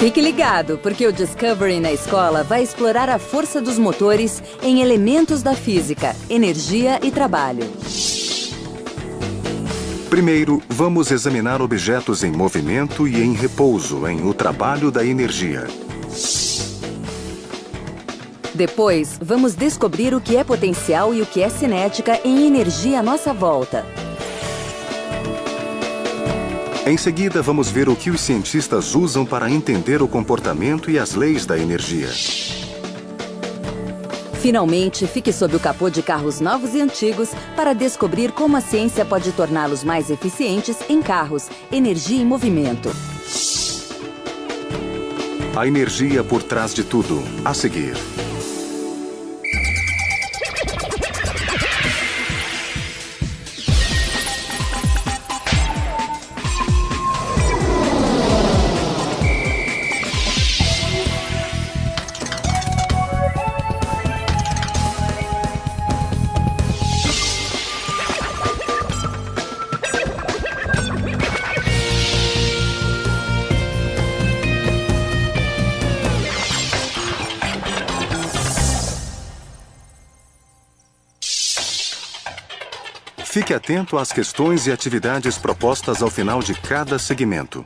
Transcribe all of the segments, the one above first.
Fique ligado, porque o Discovery na escola vai explorar a força dos motores em elementos da física, energia e trabalho. Primeiro, vamos examinar objetos em movimento e em repouso em O Trabalho da Energia. Depois, vamos descobrir o que é potencial e o que é cinética em energia à nossa volta. Em seguida, vamos ver o que os cientistas usam para entender o comportamento e as leis da energia. Finalmente, fique sob o capô de carros novos e antigos para descobrir como a ciência pode torná-los mais eficientes em carros, energia e movimento. A energia por trás de tudo. A seguir. Fique atento às questões e atividades propostas ao final de cada segmento.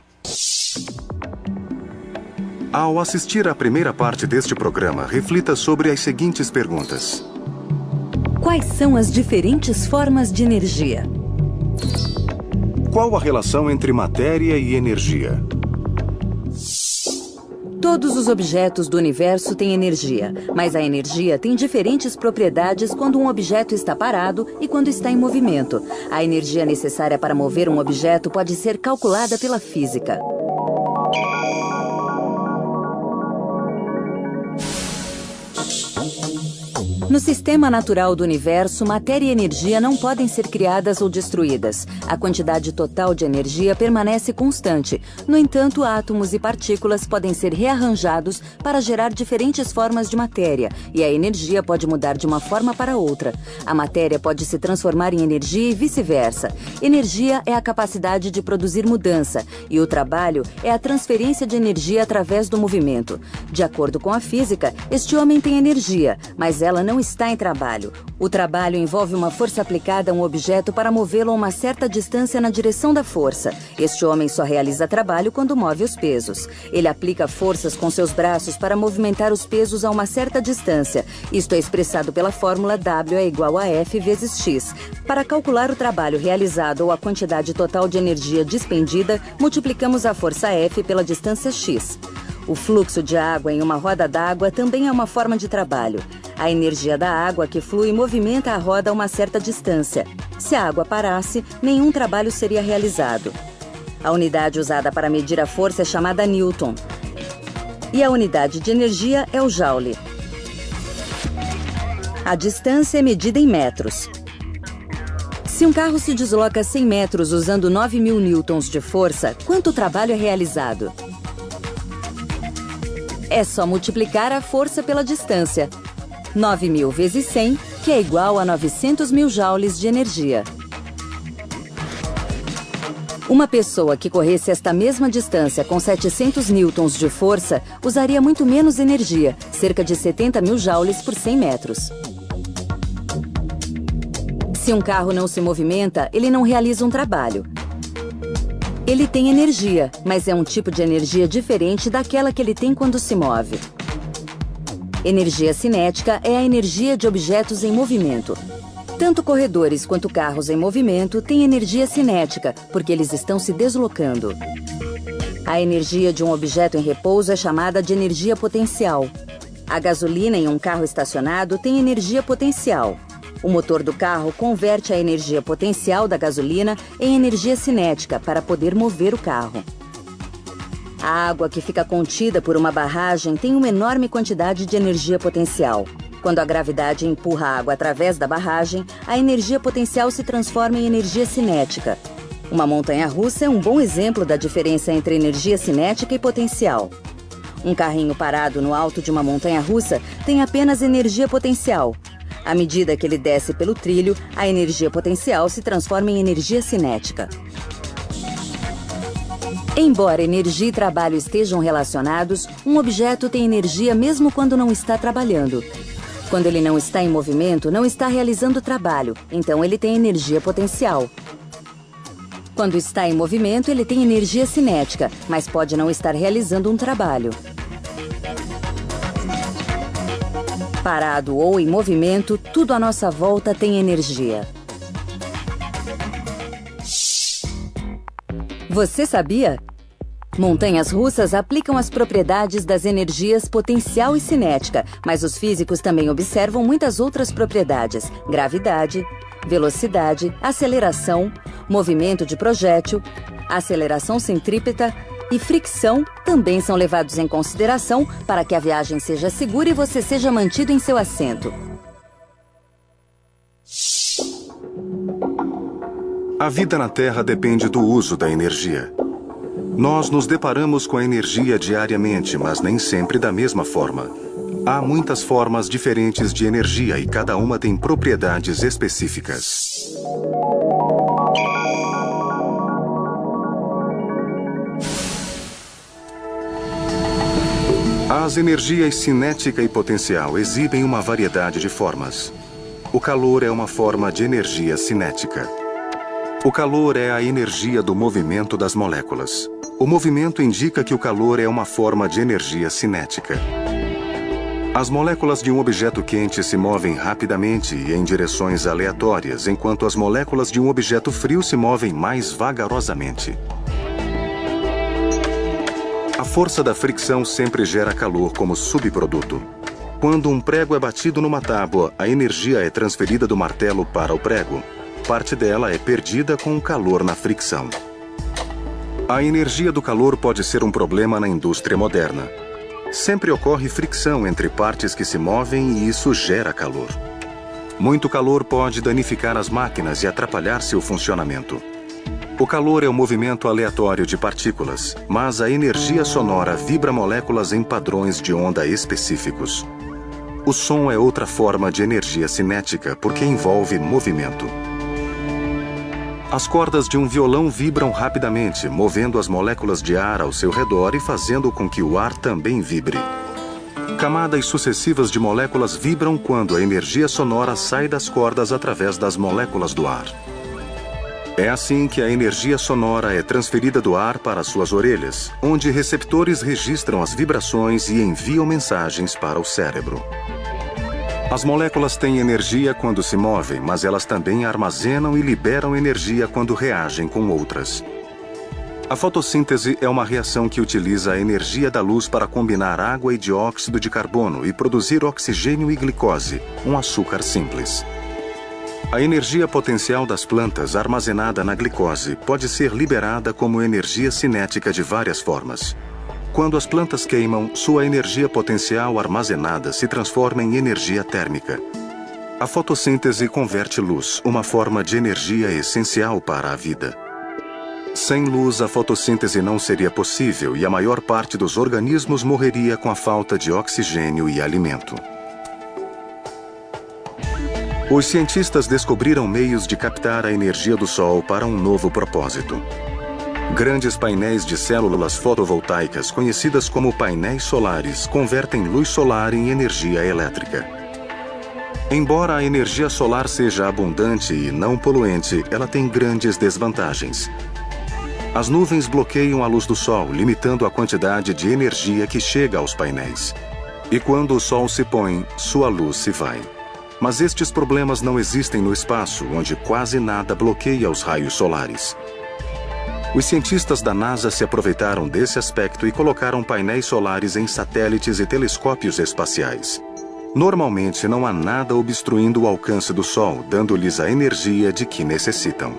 Ao assistir à primeira parte deste programa, reflita sobre as seguintes perguntas. Quais são as diferentes formas de energia? Qual a relação entre matéria e energia? Todos os objetos do universo têm energia, mas a energia tem diferentes propriedades quando um objeto está parado e quando está em movimento. A energia necessária para mover um objeto pode ser calculada pela física. No sistema natural do universo, matéria e energia não podem ser criadas ou destruídas. A quantidade total de energia permanece constante. No entanto, átomos e partículas podem ser rearranjados para gerar diferentes formas de matéria, e a energia pode mudar de uma forma para outra. A matéria pode se transformar em energia e vice-versa. Energia é a capacidade de produzir mudança, e o trabalho é a transferência de energia através do movimento. De acordo com a física, este homem tem energia, mas ela não está em trabalho. O trabalho envolve uma força aplicada a um objeto para movê-lo a uma certa distância na direção da força. Este homem só realiza trabalho quando move os pesos. Ele aplica forças com seus braços para movimentar os pesos a uma certa distância. Isto é expressado pela fórmula W é igual a F vezes X. Para calcular o trabalho realizado ou a quantidade total de energia despendida, multiplicamos a força F pela distância X. O fluxo de água em uma roda d'água também é uma forma de trabalho. A energia da água que flui movimenta a roda a uma certa distância. Se a água parasse, nenhum trabalho seria realizado. A unidade usada para medir a força é chamada Newton. E a unidade de energia é o Joule. A distância é medida em metros. Se um carro se desloca 100 metros usando 9.000 newtons de força, quanto trabalho é realizado? É só multiplicar a força pela distância. 9.000 vezes 100, que é igual a 900.000 joules de energia. Uma pessoa que corresse esta mesma distância com 700 newtons de força usaria muito menos energia, cerca de 70.000 joules por 100 metros. Se um carro não se movimenta, ele não realiza um trabalho. Ele tem energia, mas é um tipo de energia diferente daquela que ele tem quando se move. Energia cinética é a energia de objetos em movimento. Tanto corredores quanto carros em movimento têm energia cinética, porque eles estão se deslocando. A energia de um objeto em repouso é chamada de energia potencial. A gasolina em um carro estacionado tem energia potencial. O motor do carro converte a energia potencial da gasolina em energia cinética para poder mover o carro. A água que fica contida por uma barragem tem uma enorme quantidade de energia potencial. Quando a gravidade empurra a água através da barragem, a energia potencial se transforma em energia cinética. Uma montanha-russa é um bom exemplo da diferença entre energia cinética e potencial. Um carrinho parado no alto de uma montanha-russa tem apenas energia potencial. À medida que ele desce pelo trilho, a energia potencial se transforma em energia cinética. Embora energia e trabalho estejam relacionados, um objeto tem energia mesmo quando não está trabalhando. Quando ele não está em movimento, não está realizando trabalho, então ele tem energia potencial. Quando está em movimento, ele tem energia cinética, mas pode não estar realizando um trabalho. Parado ou em movimento, tudo à nossa volta tem energia. Você sabia? Montanhas russas aplicam as propriedades das energias potencial e cinética, mas os físicos também observam muitas outras propriedades: gravidade, velocidade, aceleração, movimento de projétil, aceleração centrípeta e fricção também são levados em consideração para que a viagem seja segura e você seja mantido em seu assento. A vida na Terra depende do uso da energia. Nós nos deparamos com a energia diariamente, mas nem sempre da mesma forma. Há muitas formas diferentes de energia e cada uma tem propriedades específicas. As energias cinética e potencial exibem uma variedade de formas. O calor é uma forma de energia cinética. O calor é a energia do movimento das moléculas. O movimento indica que o calor é uma forma de energia cinética. As moléculas de um objeto quente se movem rapidamente e em direções aleatórias, enquanto as moléculas de um objeto frio se movem mais vagarosamente. A força da fricção sempre gera calor como subproduto. Quando um prego é batido numa tábua, a energia é transferida do martelo para o prego. Parte dela é perdida com o calor na fricção. A energia do calor pode ser um problema na indústria moderna. Sempre ocorre fricção entre partes que se movem e isso gera calor. Muito calor pode danificar as máquinas e atrapalhar seu funcionamento. O calor é o movimento aleatório de partículas, mas a energia sonora vibra moléculas em padrões de onda específicos. O som é outra forma de energia cinética porque envolve movimento. As cordas de um violão vibram rapidamente, movendo as moléculas de ar ao seu redor e fazendo com que o ar também vibre. Camadas sucessivas de moléculas vibram quando a energia sonora sai das cordas através das moléculas do ar. É assim que a energia sonora é transferida do ar para suas orelhas, onde receptores registram as vibrações e enviam mensagens para o cérebro. As moléculas têm energia quando se movem, mas elas também armazenam e liberam energia quando reagem com outras. A fotossíntese é uma reação que utiliza a energia da luz para combinar água e dióxido de carbono e produzir oxigênio e glicose, um açúcar simples. A energia potencial das plantas armazenada na glicose pode ser liberada como energia cinética de várias formas. Quando as plantas queimam, sua energia potencial armazenada se transforma em energia térmica. A fotossíntese converte luz, uma forma de energia essencial para a vida. Sem luz, a fotossíntese não seria possível e a maior parte dos organismos morreria com a falta de oxigênio e alimento. Os cientistas descobriram meios de captar a energia do Sol para um novo propósito. Grandes painéis de células fotovoltaicas, conhecidas como painéis solares, convertem luz solar em energia elétrica. Embora a energia solar seja abundante e não poluente, ela tem grandes desvantagens. As nuvens bloqueiam a luz do Sol, limitando a quantidade de energia que chega aos painéis. E quando o Sol se põe, sua luz se vai. Mas estes problemas não existem no espaço, onde quase nada bloqueia os raios solares. Os cientistas da NASA se aproveitaram desse aspecto e colocaram painéis solares em satélites e telescópios espaciais. Normalmente não há nada obstruindo o alcance do Sol, dando-lhes a energia de que necessitam.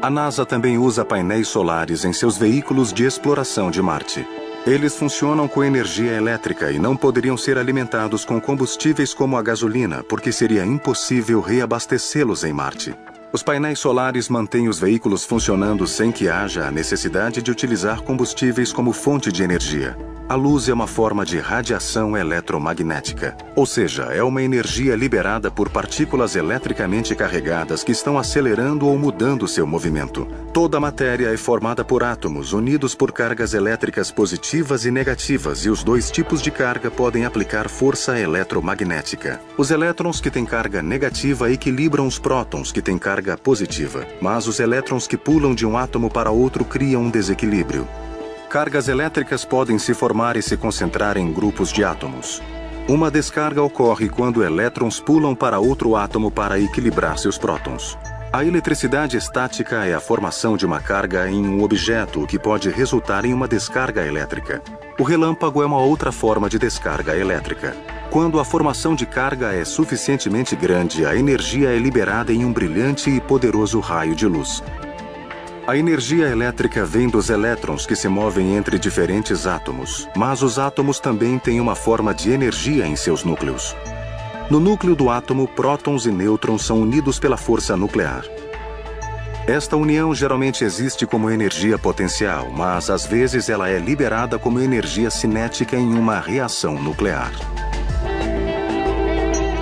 A NASA também usa painéis solares em seus veículos de exploração de Marte. Eles funcionam com energia elétrica e não poderiam ser alimentados com combustíveis como a gasolina, porque seria impossível reabastecê-los em Marte. Os painéis solares mantêm os veículos funcionando sem que haja a necessidade de utilizar combustíveis como fonte de energia. A luz é uma forma de radiação eletromagnética, ou seja, é uma energia liberada por partículas eletricamente carregadas que estão acelerando ou mudando seu movimento. Toda a matéria é formada por átomos unidos por cargas elétricas positivas e negativas, e os dois tipos de carga podem aplicar força eletromagnética. Os elétrons que têm carga negativa equilibram os prótons que têm carga positiva, mas os elétrons que pulam de um átomo para outro criam um desequilíbrio. Cargas elétricas podem se formar e se concentrar em grupos de átomos. Uma descarga ocorre quando elétrons pulam para outro átomo para equilibrar seus prótons. A eletricidade estática é a formação de uma carga em um objeto, o que pode resultar em uma descarga elétrica. O relâmpago é uma outra forma de descarga elétrica. Quando a formação de carga é suficientemente grande, a energia é liberada em um brilhante e poderoso raio de luz. A energia elétrica vem dos elétrons que se movem entre diferentes átomos, mas os átomos também têm uma forma de energia em seus núcleos. No núcleo do átomo, prótons e nêutrons são unidos pela força nuclear. Esta união geralmente existe como energia potencial, mas às vezes ela é liberada como energia cinética em uma reação nuclear.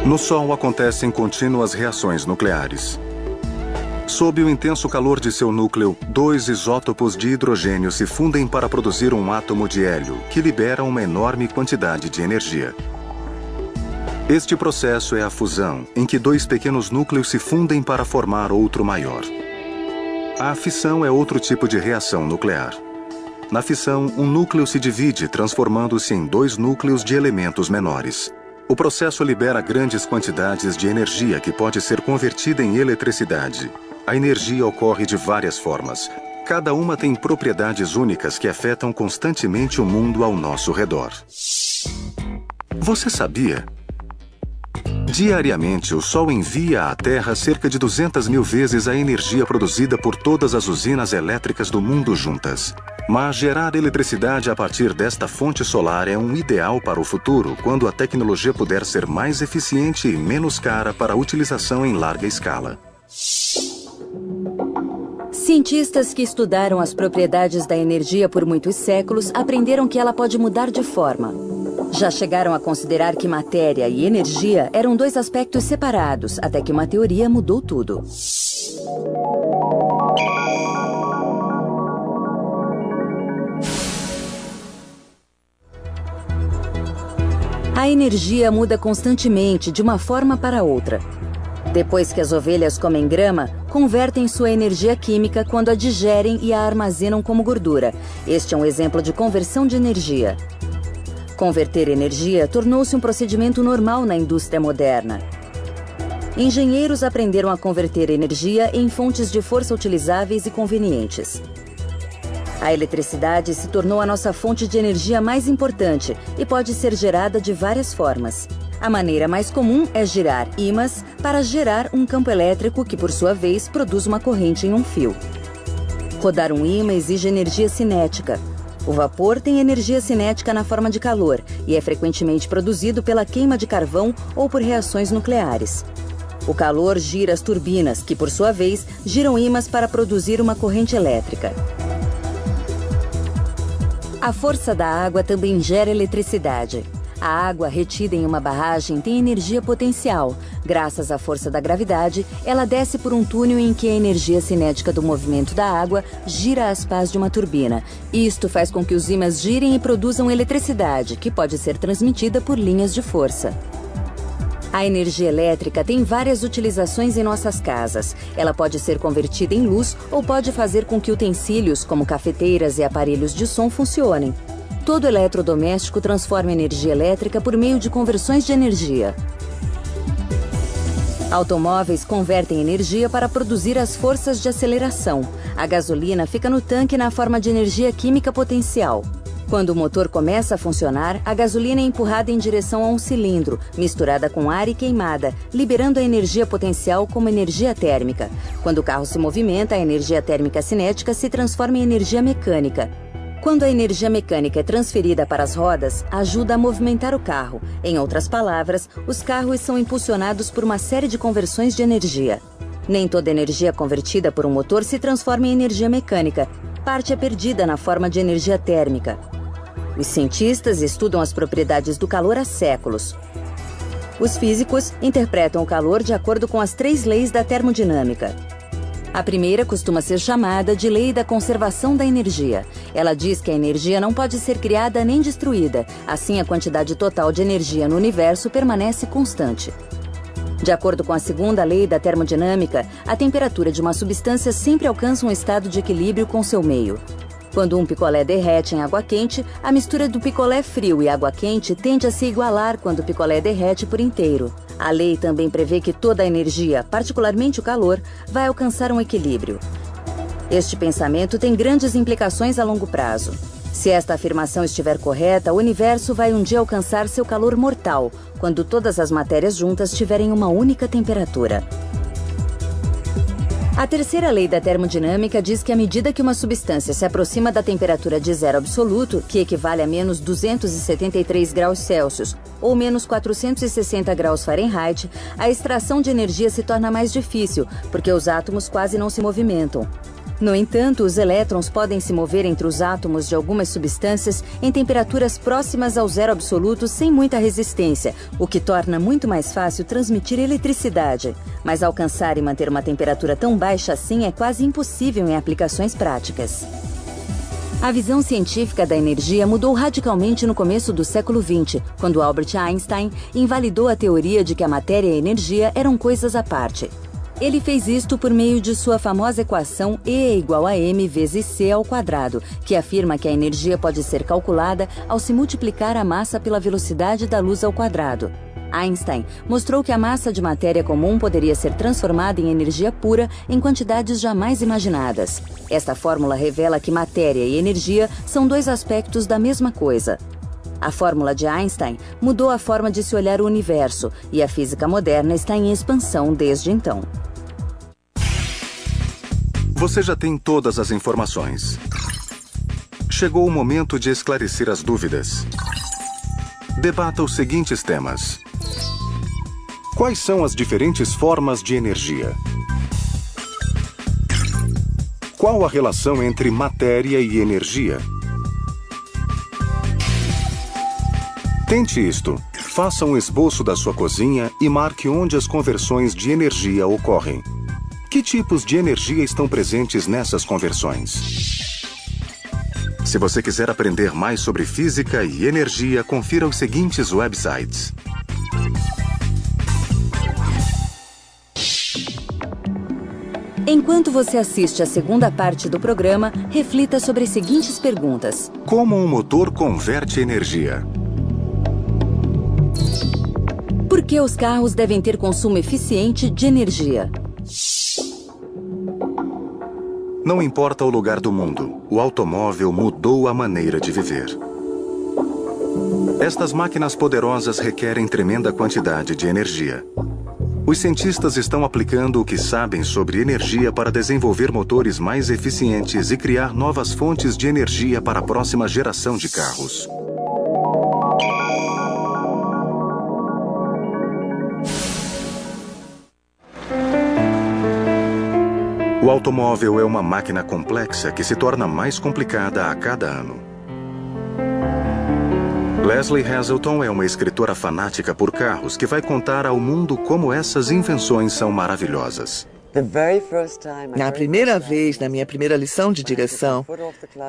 No Sol acontecem contínuas reações nucleares. Sob o intenso calor de seu núcleo, dois isótopos de hidrogênio se fundem para produzir um átomo de hélio, que libera uma enorme quantidade de energia. Este processo é a fusão, em que dois pequenos núcleos se fundem para formar outro maior. A fissão é outro tipo de reação nuclear. Na fissão, um núcleo se divide, transformando-se em dois núcleos de elementos menores. O processo libera grandes quantidades de energia que pode ser convertida em eletricidade. A energia ocorre de várias formas. Cada uma tem propriedades únicas que afetam constantemente o mundo ao nosso redor. Você sabia? Diariamente, o Sol envia à Terra cerca de 200 mil vezes a energia produzida por todas as usinas elétricas do mundo juntas. Mas gerar eletricidade a partir desta fonte solar é um ideal para o futuro, quando a tecnologia puder ser mais eficiente e menos cara para a utilização em larga escala. Cientistas que estudaram as propriedades da energia por muitos séculos aprenderam que ela pode mudar de forma. Já chegaram a considerar que matéria e energia eram dois aspectos separados, até que uma teoria mudou tudo. A energia muda constantemente de uma forma para outra. Depois que as ovelhas comem grama, convertem sua energia química quando a digerem e a armazenam como gordura. Este é um exemplo de conversão de energia. Converter energia tornou-se um procedimento normal na indústria moderna. Engenheiros aprenderam a converter energia em fontes de força utilizáveis e convenientes. A eletricidade se tornou a nossa fonte de energia mais importante e pode ser gerada de várias formas. A maneira mais comum é girar ímãs para gerar um campo elétrico que, por sua vez, produz uma corrente em um fio. Rodar um ímã exige energia cinética. O vapor tem energia cinética na forma de calor e é frequentemente produzido pela queima de carvão ou por reações nucleares. O calor gira as turbinas, que, por sua vez, giram ímãs para produzir uma corrente elétrica. A força da água também gera eletricidade. A água retida em uma barragem tem energia potencial. Graças à força da gravidade, ela desce por um túnel em que a energia cinética do movimento da água gira as pás de uma turbina. Isto faz com que os ímãs girem e produzam eletricidade, que pode ser transmitida por linhas de força. A energia elétrica tem várias utilizações em nossas casas. Ela pode ser convertida em luz ou pode fazer com que utensílios, como cafeteiras e aparelhos de som, funcionem. Todo eletrodoméstico transforma energia elétrica por meio de conversões de energia. Automóveis convertem energia para produzir as forças de aceleração. A gasolina fica no tanque na forma de energia química potencial. Quando o motor começa a funcionar, a gasolina é empurrada em direção a um cilindro, misturada com ar e queimada, liberando a energia potencial como energia térmica. Quando o carro se movimenta, a energia térmica cinética se transforma em energia mecânica. Quando a energia mecânica é transferida para as rodas, ajuda a movimentar o carro. Em outras palavras, os carros são impulsionados por uma série de conversões de energia. Nem toda energia convertida por um motor se transforma em energia mecânica. Parte é perdida na forma de energia térmica. Os cientistas estudam as propriedades do calor há séculos. Os físicos interpretam o calor de acordo com as 3 leis da termodinâmica. A primeira costuma ser chamada de Lei da Conservação da Energia. Ela diz que a energia não pode ser criada nem destruída. Assim, a quantidade total de energia no universo permanece constante. De acordo com a segunda lei da termodinâmica, a temperatura de uma substância sempre alcança um estado de equilíbrio com seu meio. Quando um picolé derrete em água quente, a mistura do picolé frio e água quente tende a se igualar quando o picolé derrete por inteiro. A lei também prevê que toda a energia, particularmente o calor, vai alcançar um equilíbrio. Este pensamento tem grandes implicações a longo prazo. Se esta afirmação estiver correta, o universo vai um dia alcançar seu calor mortal, quando todas as matérias juntas tiverem uma única temperatura. A terceira lei da termodinâmica diz que à medida que uma substância se aproxima da temperatura de zero absoluto, que equivale a menos 273 graus Celsius ou menos 460 graus Fahrenheit, a extração de energia se torna mais difícil, porque os átomos quase não se movimentam. No entanto, os elétrons podem se mover entre os átomos de algumas substâncias em temperaturas próximas ao zero absoluto sem muita resistência, o que torna muito mais fácil transmitir eletricidade. Mas alcançar e manter uma temperatura tão baixa assim é quase impossível em aplicações práticas. A visão científica da energia mudou radicalmente no começo do século XX, quando Albert Einstein invalidou a teoria de que a matéria e a energia eram coisas à parte. Ele fez isto por meio de sua famosa equação E é igual a m vezes c ao quadrado, que afirma que a energia pode ser calculada ao se multiplicar a massa pela velocidade da luz ao quadrado. Einstein mostrou que a massa de matéria comum poderia ser transformada em energia pura em quantidades jamais imaginadas. Esta fórmula revela que matéria e energia são 2 aspectos da mesma coisa. A fórmula de Einstein mudou a forma de se olhar o universo, e a física moderna está em expansão desde então. Você já tem todas as informações. Chegou o momento de esclarecer as dúvidas. Debata os seguintes temas. Quais são as diferentes formas de energia? Qual a relação entre matéria e energia? Tente isto. Faça um esboço da sua cozinha e marque onde as conversões de energia ocorrem. Que tipos de energia estão presentes nessas conversões? Se você quiser aprender mais sobre física e energia, confira os seguintes websites. Enquanto você assiste a segunda parte do programa, reflita sobre as seguintes perguntas. Como um motor converte energia? Por que os carros devem ter consumo eficiente de energia? Não importa o lugar do mundo, o automóvel mudou a maneira de viver. Estas máquinas poderosas requerem tremenda quantidade de energia. Os cientistas estão aplicando o que sabem sobre energia para desenvolver motores mais eficientes e criar novas fontes de energia para a próxima geração de carros. O automóvel é uma máquina complexa que se torna mais complicada a cada ano. Leslie Hazelton é uma escritora fanática por carros que vai contar ao mundo como essas invenções são maravilhosas. Na primeira vez, na minha primeira lição de direção,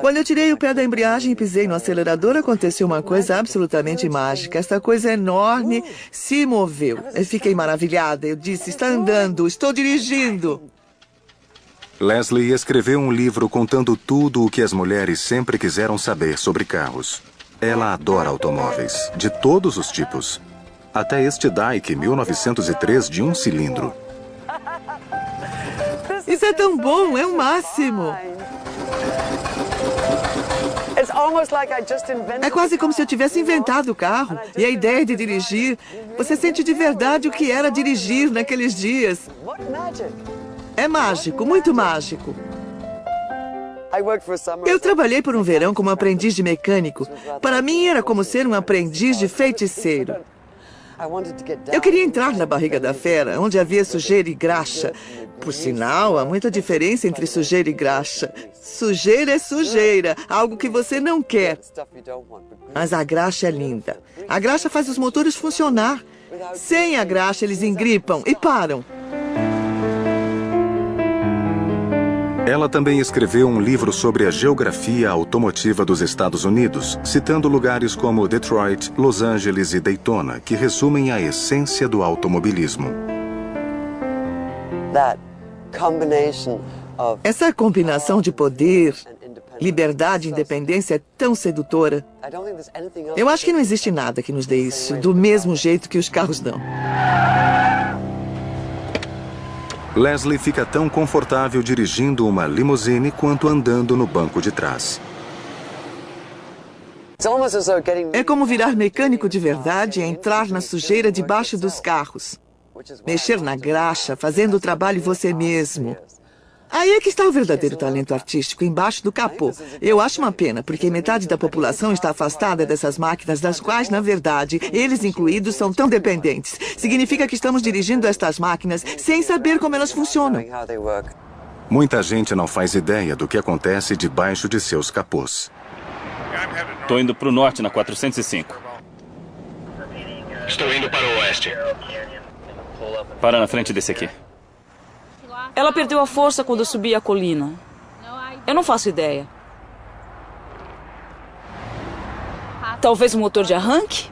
quando eu tirei o pé da embreagem e pisei no acelerador, aconteceu uma coisa absolutamente mágica. Esta coisa enorme se moveu. Eu fiquei maravilhada. Eu disse, está andando, estou dirigindo. Leslie escreveu um livro contando tudo o que as mulheres sempre quiseram saber sobre carros. Ela adora automóveis, de todos os tipos. Até este Dike 1903 de 1 cilindro. Isso é tão bom, é o máximo. É quase como se eu tivesse inventado o carro. E a ideia de dirigir, você sente de verdade o que era dirigir naqueles dias. É mágico, muito mágico. Eu trabalhei por um verão como aprendiz de mecânico. Para mim era como ser um aprendiz de feiticeiro. Eu queria entrar na barriga da fera, onde havia sujeira e graxa. Por sinal, há muita diferença entre sujeira e graxa. Sujeira é sujeira, algo que você não quer. Mas a graxa é linda. A graxa faz os motores funcionar. Sem a graxa, eles engripam e param. Ela também escreveu um livro sobre a geografia automotiva dos Estados Unidos, citando lugares como Detroit, Los Angeles e Daytona, que resumem a essência do automobilismo. Essa combinação de poder, liberdade e independência é tão sedutora. Eu acho que não existe nada que nos dê isso, do mesmo jeito que os carros dão. Leslie fica tão confortável dirigindo uma limusine quanto andando no banco de trás. É como virar mecânico de verdade e entrar na sujeira debaixo dos carros. Mexer na graxa, fazendo o trabalho você mesmo. Aí é que está o verdadeiro talento artístico, embaixo do capô. Eu acho uma pena, porque metade da população está afastada dessas máquinas, das quais, na verdade, eles incluídos, são tão dependentes. Significa que estamos dirigindo estas máquinas sem saber como elas funcionam. Muita gente não faz ideia do que acontece debaixo de seus capôs. Estou indo para o norte, na 405. Estou indo para o oeste. Para na frente desse aqui. Ela perdeu a força quando eu subi a colina. Eu não faço ideia. Talvez um motor de arranque?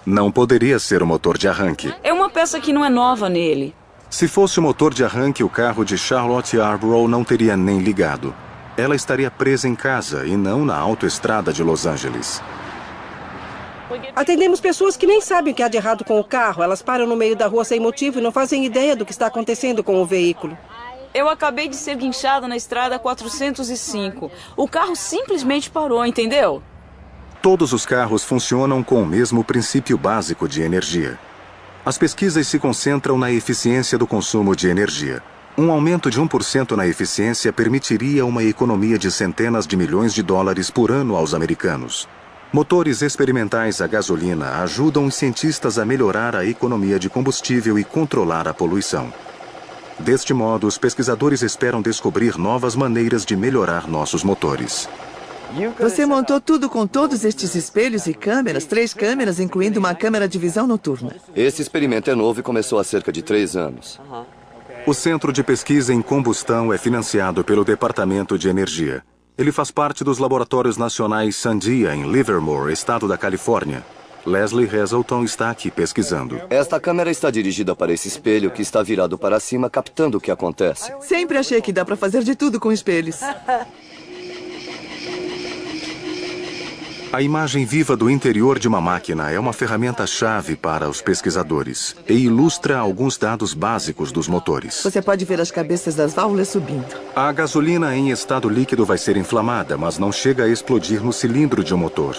Não poderia ser o motor de arranque. É uma peça que não é nova nele. Se fosse o motor de arranque, o carro de Charlotte Yarborough não teria nem ligado. Ela estaria presa em casa e não na autoestrada de Los Angeles. Atendemos pessoas que nem sabem o que há de errado com o carro. Elas param no meio da rua sem motivo e não fazem ideia do que está acontecendo com o veículo. Eu acabei de ser guinchada na estrada 405. O carro simplesmente parou, entendeu? Todos os carros funcionam com o mesmo princípio básico de energia. As pesquisas se concentram na eficiência do consumo de energia. Um aumento de 1% na eficiência permitiria uma economia de centenas de milhões de dólares por ano aos americanos. Motores experimentais a gasolina ajudam os cientistas a melhorar a economia de combustível e controlar a poluição. Deste modo, os pesquisadores esperam descobrir novas maneiras de melhorar nossos motores. Você montou tudo com todos estes espelhos e câmeras, 3 câmeras, incluindo uma câmera de visão noturna. Esse experimento é novo e começou há cerca de 3 anos. O Centro de Pesquisa em Combustão é financiado pelo Departamento de Energia. Ele faz parte dos Laboratórios Nacionais Sandia, em Livermore, estado da Califórnia. Leslie Hazelton está aqui pesquisando. Esta câmera está dirigida para esse espelho que está virado para cima, captando o que acontece. Sempre achei que dá para fazer de tudo com espelhos. A imagem viva do interior de uma máquina é uma ferramenta-chave para os pesquisadores e ilustra alguns dados básicos dos motores. Você pode ver as cabeças das válvulas subindo. A gasolina em estado líquido vai ser inflamada, mas não chega a explodir no cilindro de um motor.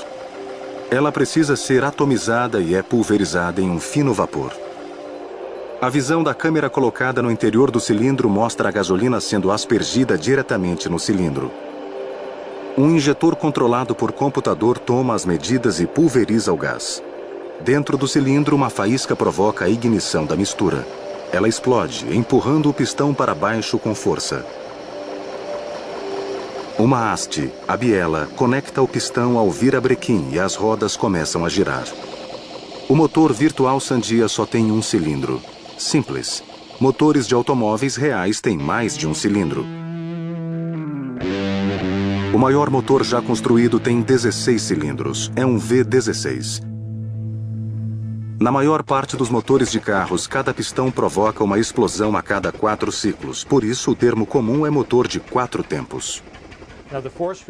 Ela precisa ser atomizada e é pulverizada em um fino vapor. A visão da câmera colocada no interior do cilindro mostra a gasolina sendo aspergida diretamente no cilindro. Um injetor controlado por computador toma as medidas e pulveriza o gás. Dentro do cilindro, uma faísca provoca a ignição da mistura. Ela explode, empurrando o pistão para baixo com força. Uma haste, a biela, conecta o pistão ao virabrequim e as rodas começam a girar. O motor virtual Sandia só tem um cilindro. Simples. Motores de automóveis reais têm mais de um cilindro. O maior motor já construído tem 16 cilindros. É um V16. Na maior parte dos motores de carros, cada pistão provoca uma explosão a cada 4 ciclos. Por isso, o termo comum é motor de 4 tempos.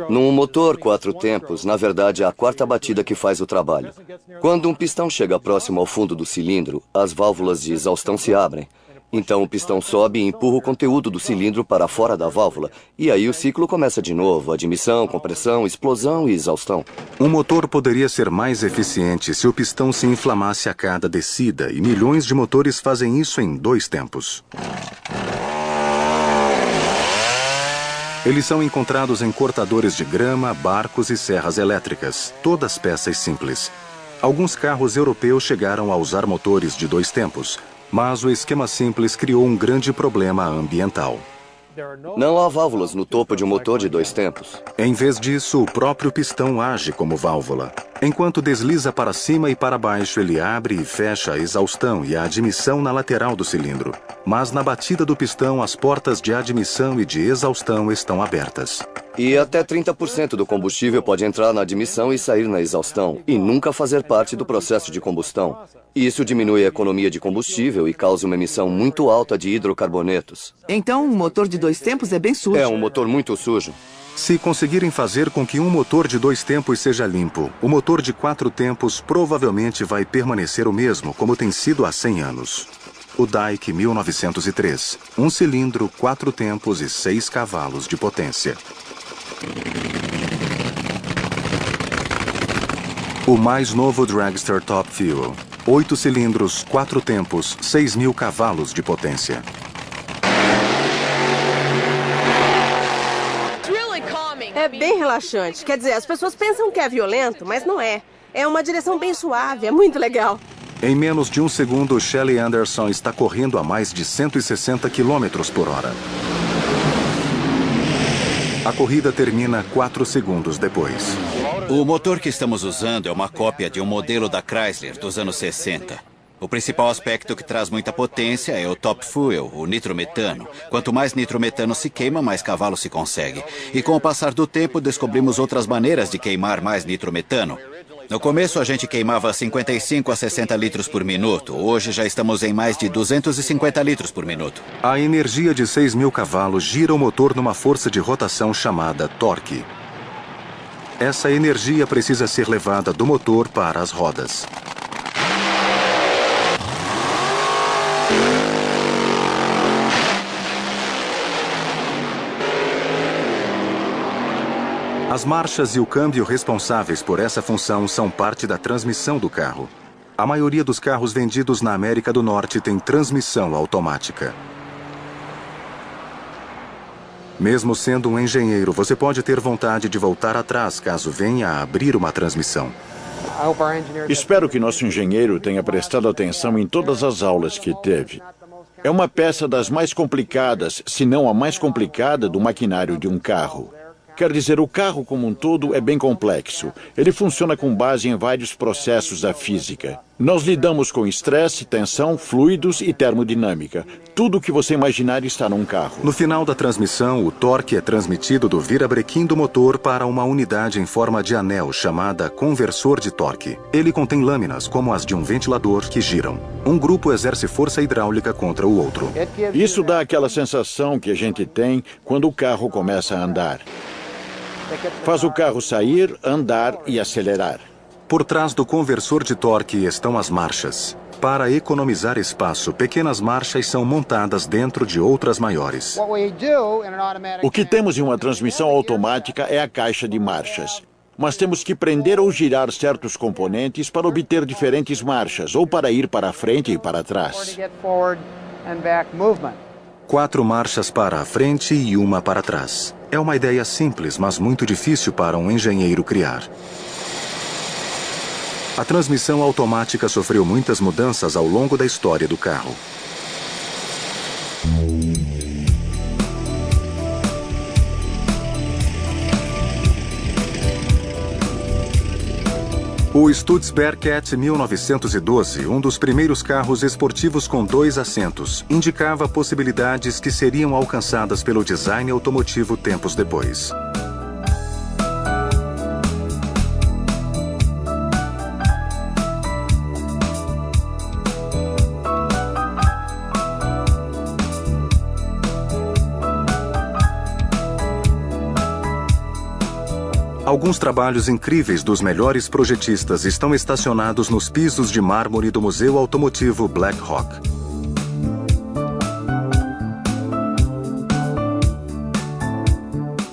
Num motor 4 tempos, na verdade, é a 4ª batida que faz o trabalho. Quando um pistão chega próximo ao fundo do cilindro, as válvulas de exaustão se abrem. Então o pistão sobe e empurra o conteúdo do cilindro para fora da válvula. E aí o ciclo começa de novo, admissão, compressão, explosão e exaustão. Um motor poderia ser mais eficiente se o pistão se inflamasse a cada descida, e milhões de motores fazem isso em 2 tempos. Eles são encontrados em cortadores de grama, barcos e serras elétricas, todas peças simples. Alguns carros europeus chegaram a usar motores de 2 tempos, mas o esquema simples criou um grande problema ambiental. Não há válvulas no topo de um motor de 2 tempos. Em vez disso, o próprio pistão age como válvula. Enquanto desliza para cima e para baixo, ele abre e fecha a exaustão e a admissão na lateral do cilindro. Mas na batida do pistão, as portas de admissão e de exaustão estão abertas. E até 30% do combustível pode entrar na admissão e sair na exaustão, e nunca fazer parte do processo de combustão. Isso diminui a economia de combustível e causa uma emissão muito alta de hidrocarbonetos. Então, um motor de 2 tempos é bem sujo. É um motor muito sujo. Se conseguirem fazer com que um motor de 2 tempos seja limpo, o motor de 4 tempos provavelmente vai permanecer o mesmo, como tem sido há 100 anos. O Dyke 1903. 1 cilindro, 4 tempos e 6 cavalos de potência. O mais novo Dragster Top Fuel. 8 cilindros, 4 tempos, 6.000 cavalos de potência. É bem relaxante. Quer dizer, as pessoas pensam que é violento, mas não é. É uma direção bem suave, é muito legal. Em menos de 1 segundo, Shelley Anderson está correndo a mais de 160 km por hora. A corrida termina 4 segundos depois. O motor que estamos usando é uma cópia de um modelo da Chrysler dos anos 60. O principal aspecto que traz muita potência é o top fuel, o nitrometano. Quanto mais nitrometano se queima, mais cavalo se consegue. E com o passar do tempo, descobrimos outras maneiras de queimar mais nitrometano. No começo, a gente queimava 55 a 60 litros por minuto. Hoje já estamos em mais de 250 litros por minuto. A energia de 6.000 cavalos gira o motor numa força de rotação chamada torque. Essa energia precisa ser levada do motor para as rodas. As marchas e o câmbio responsáveis por essa função são parte da transmissão do carro. A maioria dos carros vendidos na América do Norte tem transmissão automática. Mesmo sendo um engenheiro, você pode ter vontade de voltar atrás caso venha a abrir uma transmissão. Espero que nosso engenheiro tenha prestado atenção em todas as aulas que teve. É uma peça das mais complicadas, se não a mais complicada, do maquinário de um carro. Quer dizer, o carro como um todo é bem complexo. Ele funciona com base em vários processos da física. Nós lidamos com estresse, tensão, fluidos e termodinâmica. Tudo o que você imaginar está num carro. No final da transmissão, o torque é transmitido do virabrequim do motor para uma unidade em forma de anel chamada conversor de torque. Ele contém lâminas, como as de um ventilador, que giram. Um grupo exerce força hidráulica contra o outro. Isso dá aquela sensação que a gente tem quando o carro começa a andar. Faz o carro sair, andar e acelerar. Por trás do conversor de torque estão as marchas. Para economizar espaço, pequenas marchas são montadas dentro de outras maiores. O que temos em uma transmissão automática é a caixa de marchas. Mas temos que prender ou girar certos componentes para obter diferentes marchas, ou para ir para frente e para trás. 4 marchas para a frente e 1 para trás. É uma ideia simples, mas muito difícil para um engenheiro criar. A transmissão automática sofreu muitas mudanças ao longo da história do carro. O Stutzberg Cat 1912, um dos primeiros carros esportivos com 2 assentos, indicava possibilidades que seriam alcançadas pelo design automotivo tempos depois. Alguns trabalhos incríveis dos melhores projetistas estão estacionados nos pisos de mármore do Museu Automotivo Black Hawk.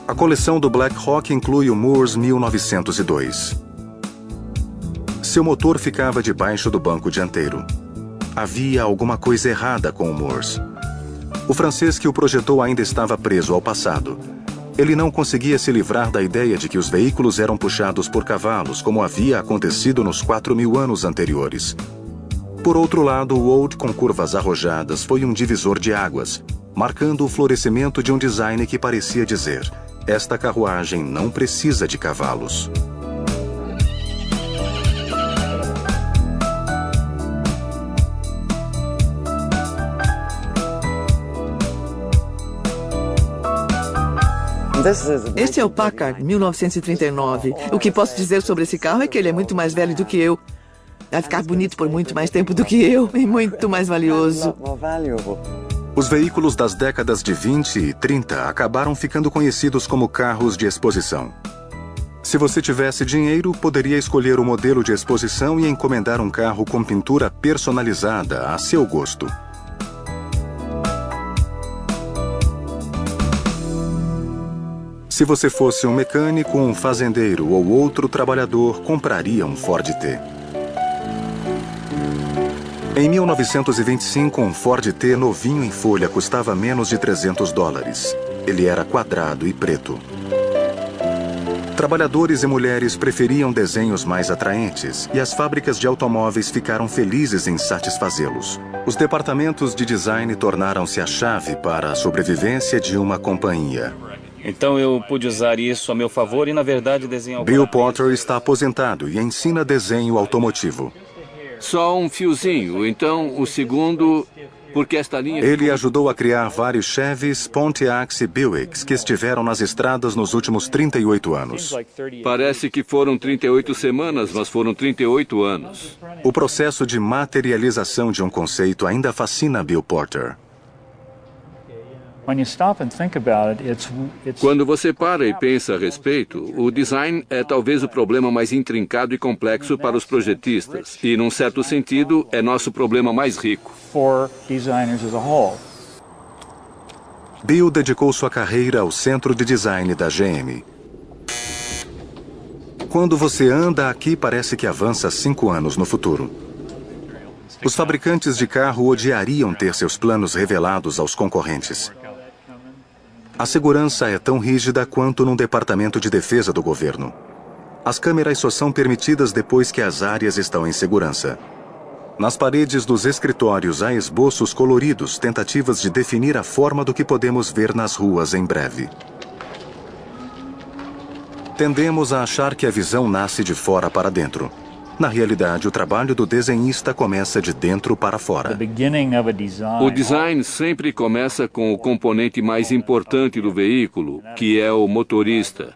A coleção do Black Hawk inclui o Moors 1902. Seu motor ficava debaixo do banco dianteiro. Havia alguma coisa errada com o Moors. O francês que o projetou ainda estava preso ao passado. Ele não conseguia se livrar da ideia de que os veículos eram puxados por cavalos, como havia acontecido nos 4.000 anos anteriores. Por outro lado, o Old com curvas arrojadas foi um divisor de águas, marcando o florescimento de um design que parecia dizer: esta carruagem não precisa de cavalos. Este é o Packard 1939. O que posso dizer sobre esse carro é que ele é muito mais velho do que eu. Vai ficar bonito por muito mais tempo do que eu e muito mais valioso. Os veículos das décadas de 20 e 30 acabaram ficando conhecidos como carros de exposição. Se você tivesse dinheiro, poderia escolher o modelo de exposição e encomendar um carro com pintura personalizada a seu gosto. Se você fosse um mecânico, um fazendeiro ou outro trabalhador, compraria um Ford T. Em 1925, um Ford T novinho em folha custava menos de $300. Ele era quadrado e preto. Trabalhadores e mulheres preferiam desenhos mais atraentes e as fábricas de automóveis ficaram felizes em satisfazê-los. Os departamentos de design tornaram-se a chave para a sobrevivência de uma companhia. Então eu pude usar isso a meu favor e, na verdade, desenhar... Bill Porter está aposentado e ensina desenho automotivo. Só um fiozinho, então o segundo... Porque esta linha... Ele ajudou a criar vários Chevys, Pontiacs e Buicks que estiveram nas estradas nos últimos 38 anos. Parece que foram 38 semanas, mas foram 38 anos. O processo de materialização de um conceito ainda fascina Bill Porter. Quando você para e pensa a respeito, o design é talvez o problema mais intrincado e complexo para os projetistas. E, num certo sentido, é nosso problema mais rico. Bill dedicou sua carreira ao centro de design da GM. Quando você anda aqui, parece que avança 5 anos no futuro. Os fabricantes de carro odiariam ter seus planos revelados aos concorrentes. A segurança é tão rígida quanto num departamento de defesa do governo. As câmeras só são permitidas depois que as áreas estão em segurança. Nas paredes dos escritórios há esboços coloridos, tentativas de definir a forma do que podemos ver nas ruas em breve. Tendemos a achar que a visão nasce de fora para dentro. Na realidade, o trabalho do desenhista começa de dentro para fora. O design sempre começa com o componente mais importante do veículo, que é o motorista.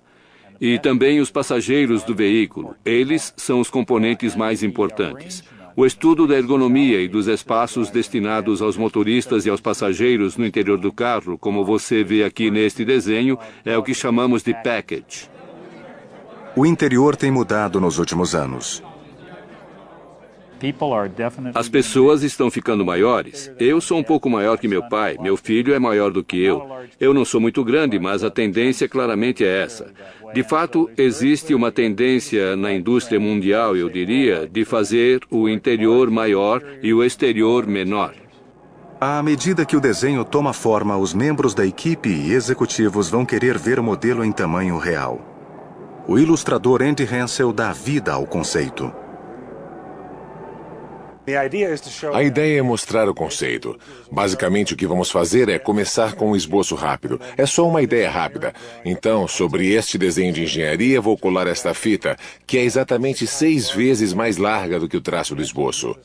E também os passageiros do veículo. Eles são os componentes mais importantes. O estudo da ergonomia e dos espaços destinados aos motoristas e aos passageiros no interior do carro, como você vê aqui neste desenho, é o que chamamos de package. O interior tem mudado nos últimos anos. As pessoas estão ficando maiores. Eu sou um pouco maior que meu pai. Meu filho é maior do que eu. Eu não sou muito grande, mas a tendência claramente é essa. De fato, existe uma tendência na indústria mundial, eu diria, de fazer o interior maior e o exterior menor. À medida que o desenho toma forma, os membros da equipe e executivos vão querer ver o modelo em tamanho real. O ilustrador Andy Hansel dá vida ao conceito. A ideia é mostrar o conceito. Basicamente, o que vamos fazer é começar com um esboço rápido. É só uma ideia rápida. Então, sobre este desenho de engenharia, vou colar esta fita, que é exatamente 6 vezes mais larga do que o traço do esboço.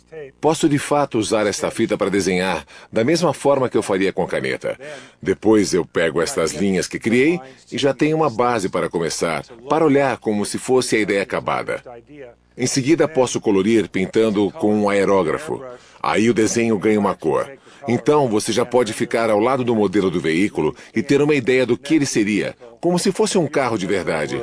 Posso, de fato, usar esta fita para desenhar, da mesma forma que eu faria com caneta. Depois, eu pego estas linhas que criei e já tenho uma base para começar, para olhar como se fosse a ideia acabada. Em seguida, posso colorir pintando com um aerógrafo. Aí o desenho ganha uma cor. Então, você já pode ficar ao lado do modelo do veículo e ter uma ideia do que ele seria, como se fosse um carro de verdade.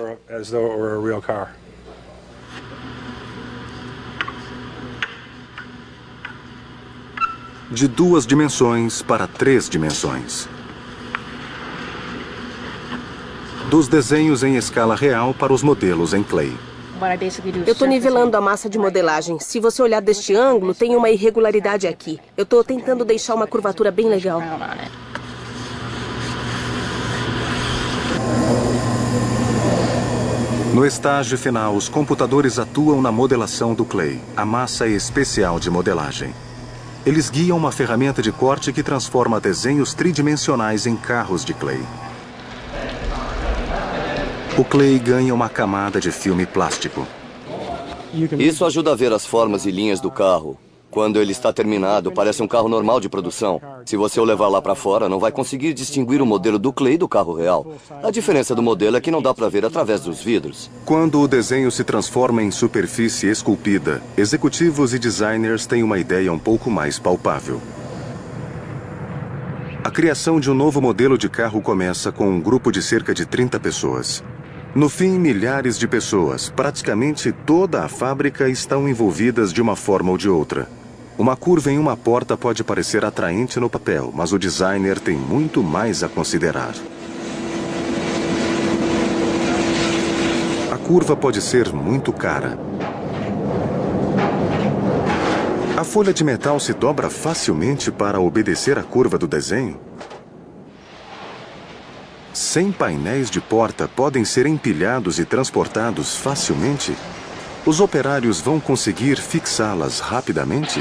De 2 dimensões para 3 dimensões. Dos desenhos em escala real para os modelos em clay. Eu estou nivelando a massa de modelagem. Se você olhar deste ângulo, tem uma irregularidade aqui. Eu estou tentando deixar uma curvatura bem legal. No estágio final, os computadores atuam na modelação do clay, a massa especial de modelagem. Eles guiam uma ferramenta de corte que transforma desenhos tridimensionais em carros de clay. O clay ganha uma camada de filme plástico. Isso ajuda a ver as formas e linhas do carro. Quando ele está terminado, parece um carro normal de produção. Se você o levar lá para fora, não vai conseguir distinguir o modelo do clay do carro real. A diferença do modelo é que não dá para ver através dos vidros. Quando o desenho se transforma em superfície esculpida, executivos e designers têm uma ideia um pouco mais palpável. A criação de um novo modelo de carro começa com um grupo de cerca de 30 pessoas. No fim, milhares de pessoas, praticamente toda a fábrica, estão envolvidas de uma forma ou de outra. Uma curva em uma porta pode parecer atraente no papel, mas o designer tem muito mais a considerar. A curva pode ser muito cara. A folha de metal se dobra facilmente para obedecer à curva do desenho. 100 painéis de porta podem ser empilhados e transportados facilmente? Os operários vão conseguir fixá-las rapidamente?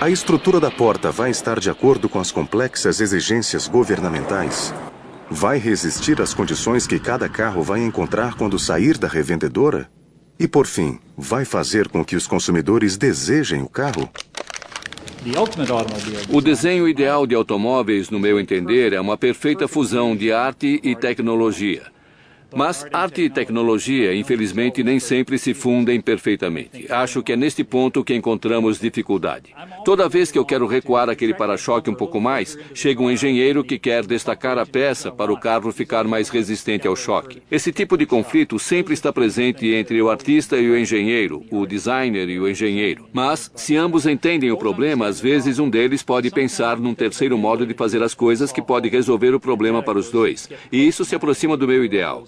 A estrutura da porta vai estar de acordo com as complexas exigências governamentais? Vai resistir às condições que cada carro vai encontrar quando sair da revendedora? E, por fim, vai fazer com que os consumidores desejem o carro? O desenho ideal de automóveis, no meu entender, é uma perfeita fusão de arte e tecnologia. Mas arte e tecnologia, infelizmente, nem sempre se fundem perfeitamente. Acho que é neste ponto que encontramos dificuldade. Toda vez que eu quero recuar aquele para-choque um pouco mais, chega um engenheiro que quer destacar a peça para o carro ficar mais resistente ao choque. Esse tipo de conflito sempre está presente entre o artista e o engenheiro, o designer e o engenheiro. Mas, se ambos entendem o problema, às vezes um deles pode pensar num terceiro modo de fazer as coisas que pode resolver o problema para os dois. E isso se aproxima do meu ideal.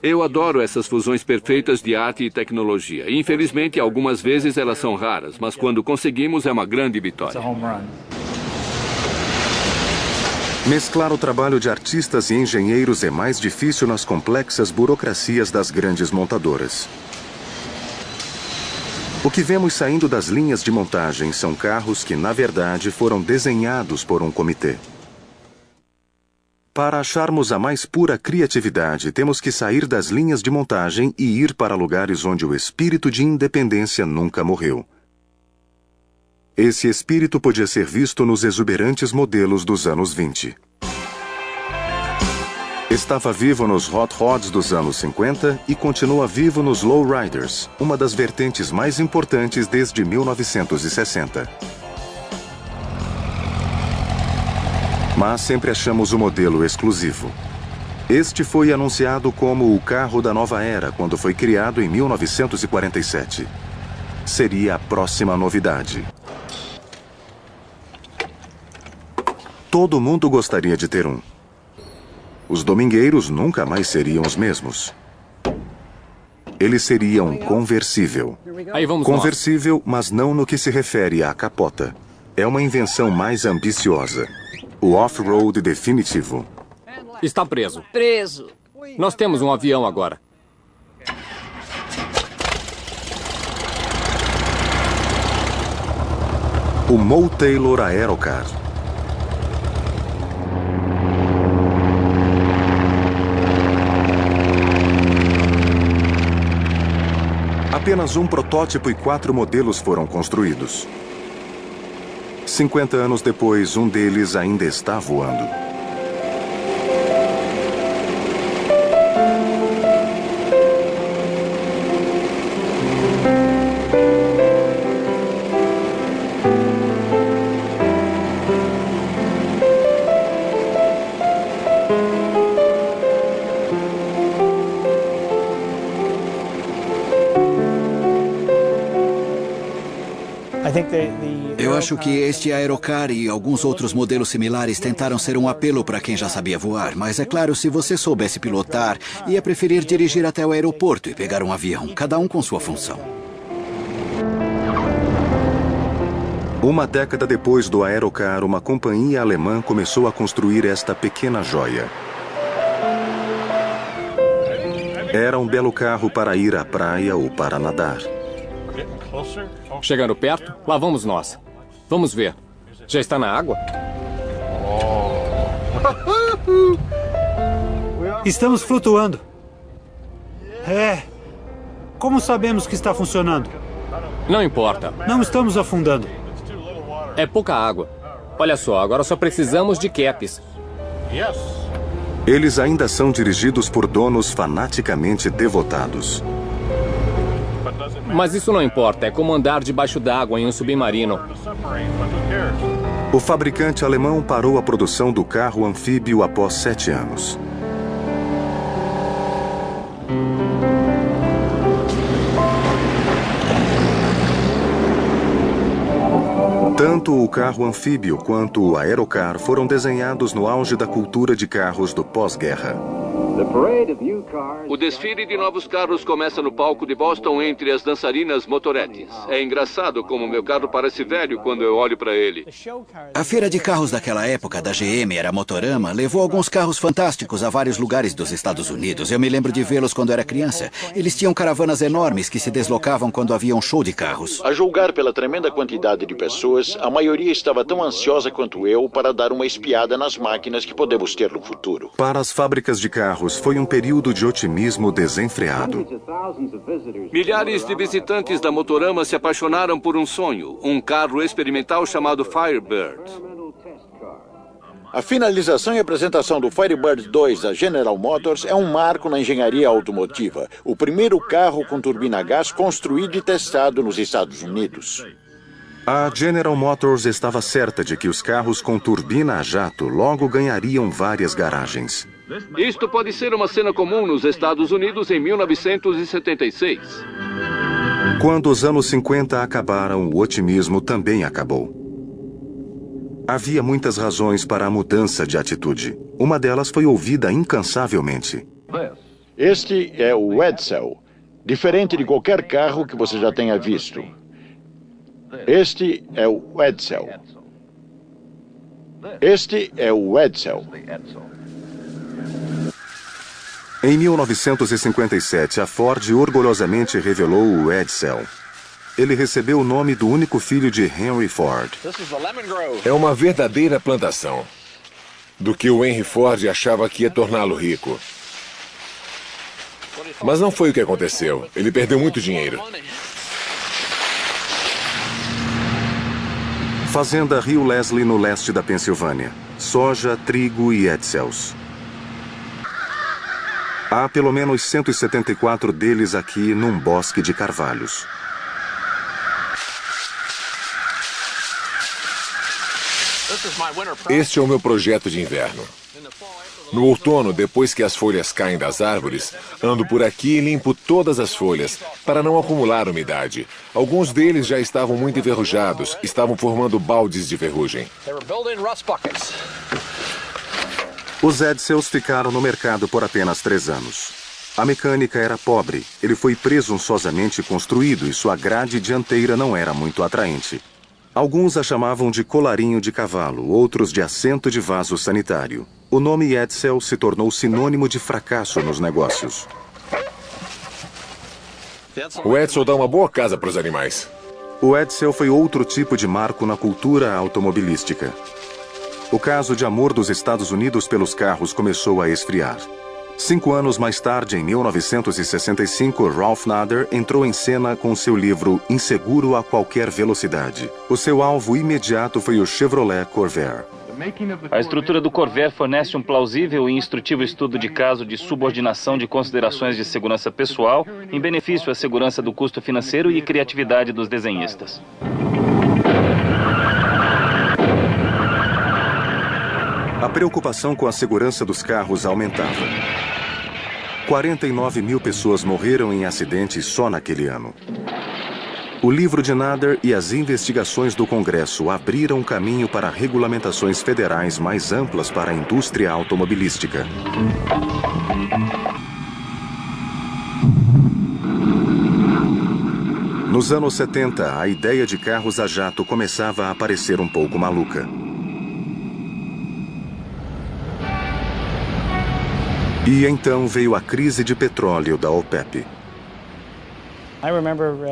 Eu adoro essas fusões perfeitas de arte e tecnologia. Infelizmente, algumas vezes elas são raras, mas quando conseguimos é uma grande vitória. Mesclar o trabalho de artistas e engenheiros é mais difícil nas complexas burocracias das grandes montadoras. O que vemos saindo das linhas de montagem são carros que, na verdade, foram desenhados por um comitê. Para acharmos a mais pura criatividade, temos que sair das linhas de montagem e ir para lugares onde o espírito de independência nunca morreu. Esse espírito podia ser visto nos exuberantes modelos dos anos 20. Estava vivo nos Hot Rods dos anos 50 e continua vivo nos Lowriders, uma das vertentes mais importantes desde 1960. Mas sempre achamos o modelo exclusivo. Este foi anunciado como o carro da nova era quando foi criado em 1947. Seria a próxima novidade. Todo mundo gostaria de ter um. Os domingueiros nunca mais seriam os mesmos. Ele seria um conversível. Conversível, mas não no que se refere à capota. É uma invenção mais ambiciosa. O off-road definitivo. Está preso. Preso. Nós temos um avião agora. O Mo Taylor Aerocar. Apenas um protótipo e 4 modelos foram construídos. 50 anos depois, um deles ainda está voando. Eu acho que este Aerocar e alguns outros modelos similares tentaram ser um apelo para quem já sabia voar, mas é claro, se você soubesse pilotar, ia preferir dirigir até o aeroporto e pegar um avião, cada um com sua função. Uma década depois do Aerocar, uma companhia alemã começou a construir esta pequena joia. Era um belo carro para ir à praia ou para nadar. Chegando perto, lá vamos nós. Vamos ver. Já está na água? Estamos flutuando. Como sabemos que está funcionando? Não importa. Não estamos afundando. É pouca água. Olha só, agora só precisamos de caps. Eles ainda são dirigidos por donos fanaticamente devotados. Mas isso não importa. É como andar debaixo d'água em um submarino. O fabricante alemão parou a produção do carro anfíbio após 7 anos. Tanto o carro anfíbio quanto o aerocar foram desenhados no auge da cultura de carros do pós-guerra. O desfile de novos carros começa no palco de Boston entre as dançarinas motoretes. É engraçado como meu carro parece velho quando eu olho para ele. A feira de carros daquela época, da GM, era Motorama, levou alguns carros fantásticos a vários lugares dos Estados Unidos. Eu me lembro de vê-los quando era criança. Eles tinham caravanas enormes que se deslocavam quando havia um show de carros. A julgar pela tremenda quantidade de pessoas, a maioria estava tão ansiosa quanto eu para dar uma espiada nas máquinas que podemos ter no futuro. Para as fábricas de carros, foi um período de otimismo desenfreado. Milhares de visitantes da Motorama se apaixonaram por um sonho, um carro experimental chamado Firebird. A finalização e apresentação do Firebird 2 da General Motors é um marco na engenharia automotiva. O primeiro carro com turbina a gás construído e testado nos Estados Unidos. A General Motors estava certa de que os carros com turbina a jato logo ganhariam várias garagens. Isto pode ser uma cena comum nos Estados Unidos em 1976. Quando os anos 50 acabaram, o otimismo também acabou. Havia muitas razões para a mudança de atitude. Uma delas foi ouvida incansavelmente. Este é o Edsel, diferente de qualquer carro que você já tenha visto. Este é o Edsel. Este é o Edsel. Em 1957, a Ford orgulhosamente revelou o Edsel. Ele recebeu o nome do único filho de Henry Ford. É uma verdadeira plantação. Do que o Henry Ford achava que ia torná-lo rico. Mas não foi o que aconteceu. Ele perdeu muito dinheiro. Fazenda Rio Leslie, no leste da Pensilvânia. Soja, trigo e Edsels. Há pelo menos 174 deles aqui num bosque de carvalhos. Este é o meu projeto de inverno. No outono, depois que as folhas caem das árvores, ando por aqui e limpo todas as folhas, para não acumular umidade. Alguns deles já estavam muito enferrujados, estavam formando baldes de ferrugem. Os Edsels ficaram no mercado por apenas 3 anos. A mecânica era pobre, ele foi presunçosamente construído e sua grade dianteira não era muito atraente. Alguns a chamavam de colarinho de cavalo, outros de assento de vaso sanitário. O nome Edsel se tornou sinônimo de fracasso nos negócios. O Edsel dá uma boa casa para os animais. O Edsel foi outro tipo de marco na cultura automobilística. O caso de amor dos Estados Unidos pelos carros começou a esfriar. 5 anos mais tarde, em 1965, Ralph Nader entrou em cena com seu livro Inseguro a Qualquer Velocidade. O seu alvo imediato foi o Chevrolet Corvair. A estrutura do Corvair fornece um plausível e instrutivo estudo de caso de subordinação de considerações de segurança pessoal em benefício à segurança do custo financeiro e criatividade dos desenhistas. A preocupação com a segurança dos carros aumentava. 49 mil pessoas morreram em acidentes só naquele ano. O livro de Nader e as investigações do Congresso abriram caminho para regulamentações federais mais amplas para a indústria automobilística. Nos anos 70, a ideia de carros a jato começava a parecer um pouco maluca. E então veio a crise de petróleo da OPEP.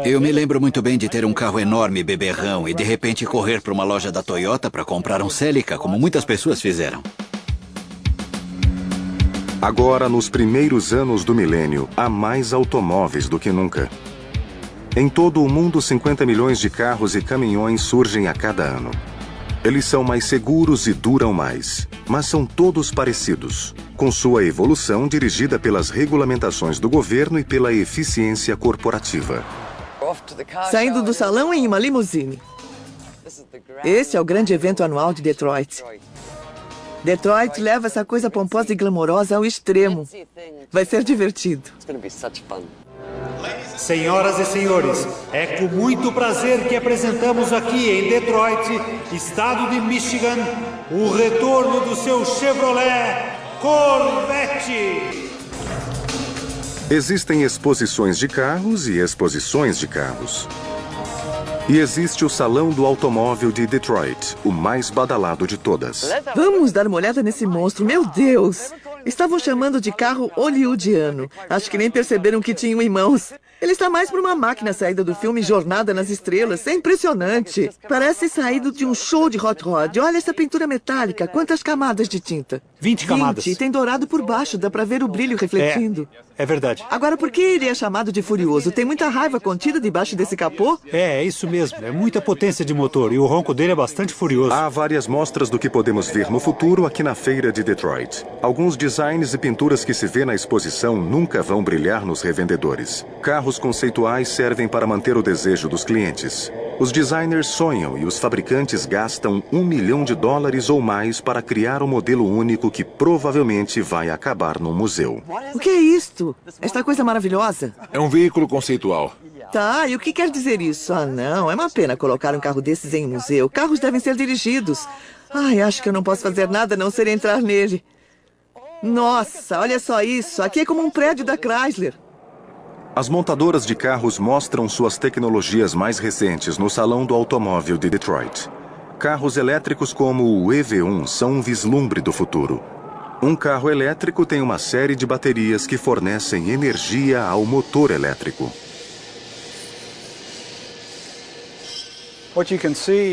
Eu me lembro muito bem de ter um carro enorme, beberrão, e de repente correr para uma loja da Toyota para comprar um Celica, como muitas pessoas fizeram. Agora, nos primeiros anos do milênio, há mais automóveis do que nunca. Em todo o mundo, 50 milhões de carros e caminhões surgem a cada ano. Eles são mais seguros e duram mais, mas são todos parecidos, com sua evolução dirigida pelas regulamentações do governo e pela eficiência corporativa. Saindo do salão em uma limusine. Esse é o grande evento anual de Detroit. Detroit leva essa coisa pomposa e glamourosa ao extremo. Vai ser divertido. Senhoras e senhores, é com muito prazer que apresentamos aqui em Detroit, estado de Michigan, o retorno do seu Chevrolet Corvette. Existem exposições de carros e exposições de carros. E existe o Salão do Automóvel de Detroit, o mais badalado de todas. Vamos dar uma olhada nesse monstro, meu Deus! Estavam chamando de carro hollywoodiano. Acho que nem perceberam que tinham em mãos. Ele está mais para uma máquina saída do filme Jornada nas Estrelas. É impressionante. Parece saído de um show de hot rod. Olha essa pintura metálica. Quantas camadas de tinta? 20 camadas. 20. E tem dourado por baixo. Dá para ver o brilho refletindo. É verdade. Agora, por que ele é chamado de furioso? Tem muita raiva contida debaixo desse capô? É isso mesmo. É muita potência de motor. E o ronco dele é bastante furioso. Há várias mostras do que podemos ver no futuro aqui na feira de Detroit. Alguns designs e pinturas que se vê na exposição nunca vão brilhar nos revendedores. Carros conceituais servem para manter o desejo dos clientes. Os designers sonham e os fabricantes gastam $1 milhão ou mais para criar um modelo único que provavelmente vai acabar num museu. O que é isto? Esta coisa maravilhosa? É um veículo conceitual. Tá, e o que quer dizer isso? Ah, não, é uma pena colocar um carro desses em um museu. Carros devem ser dirigidos. Ai, acho que eu não posso fazer nada a não ser entrar nele. Nossa, olha só isso. Aqui é como um prédio da Chrysler. As montadoras de carros mostram suas tecnologias mais recentes no Salão do Automóvel de Detroit. Carros elétricos como o EV1 são um vislumbre do futuro. Um carro elétrico tem uma série de baterias que fornecem energia ao motor elétrico.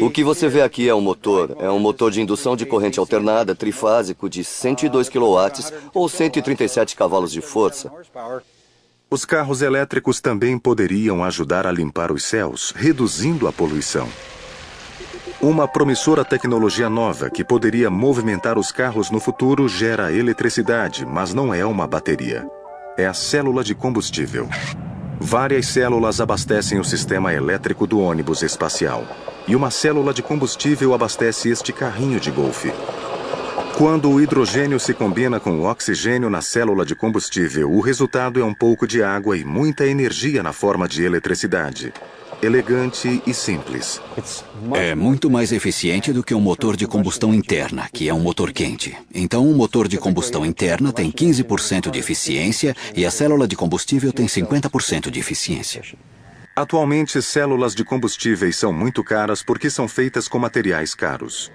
O que você vê aqui é um motor. É um motor de indução de corrente alternada trifásico de 102 kW ou 137 cavalos de força. Os carros elétricos também poderiam ajudar a limpar os céus, reduzindo a poluição. Uma promissora tecnologia nova que poderia movimentar os carros no futuro gera eletricidade, mas não é uma bateria. É a célula de combustível. Várias células abastecem o sistema elétrico do ônibus espacial. E uma célula de combustível abastece este carrinho de golfe. Quando o hidrogênio se combina com o oxigênio na célula de combustível, o resultado é um pouco de água e muita energia na forma de eletricidade. Elegante e simples. É muito mais eficiente do que um motor de combustão interna, que é um motor quente. Então, um motor de combustão interna tem 15% de eficiência e a célula de combustível tem 50% de eficiência. Atualmente, células de combustíveis são muito caras porque são feitas com materiais caros.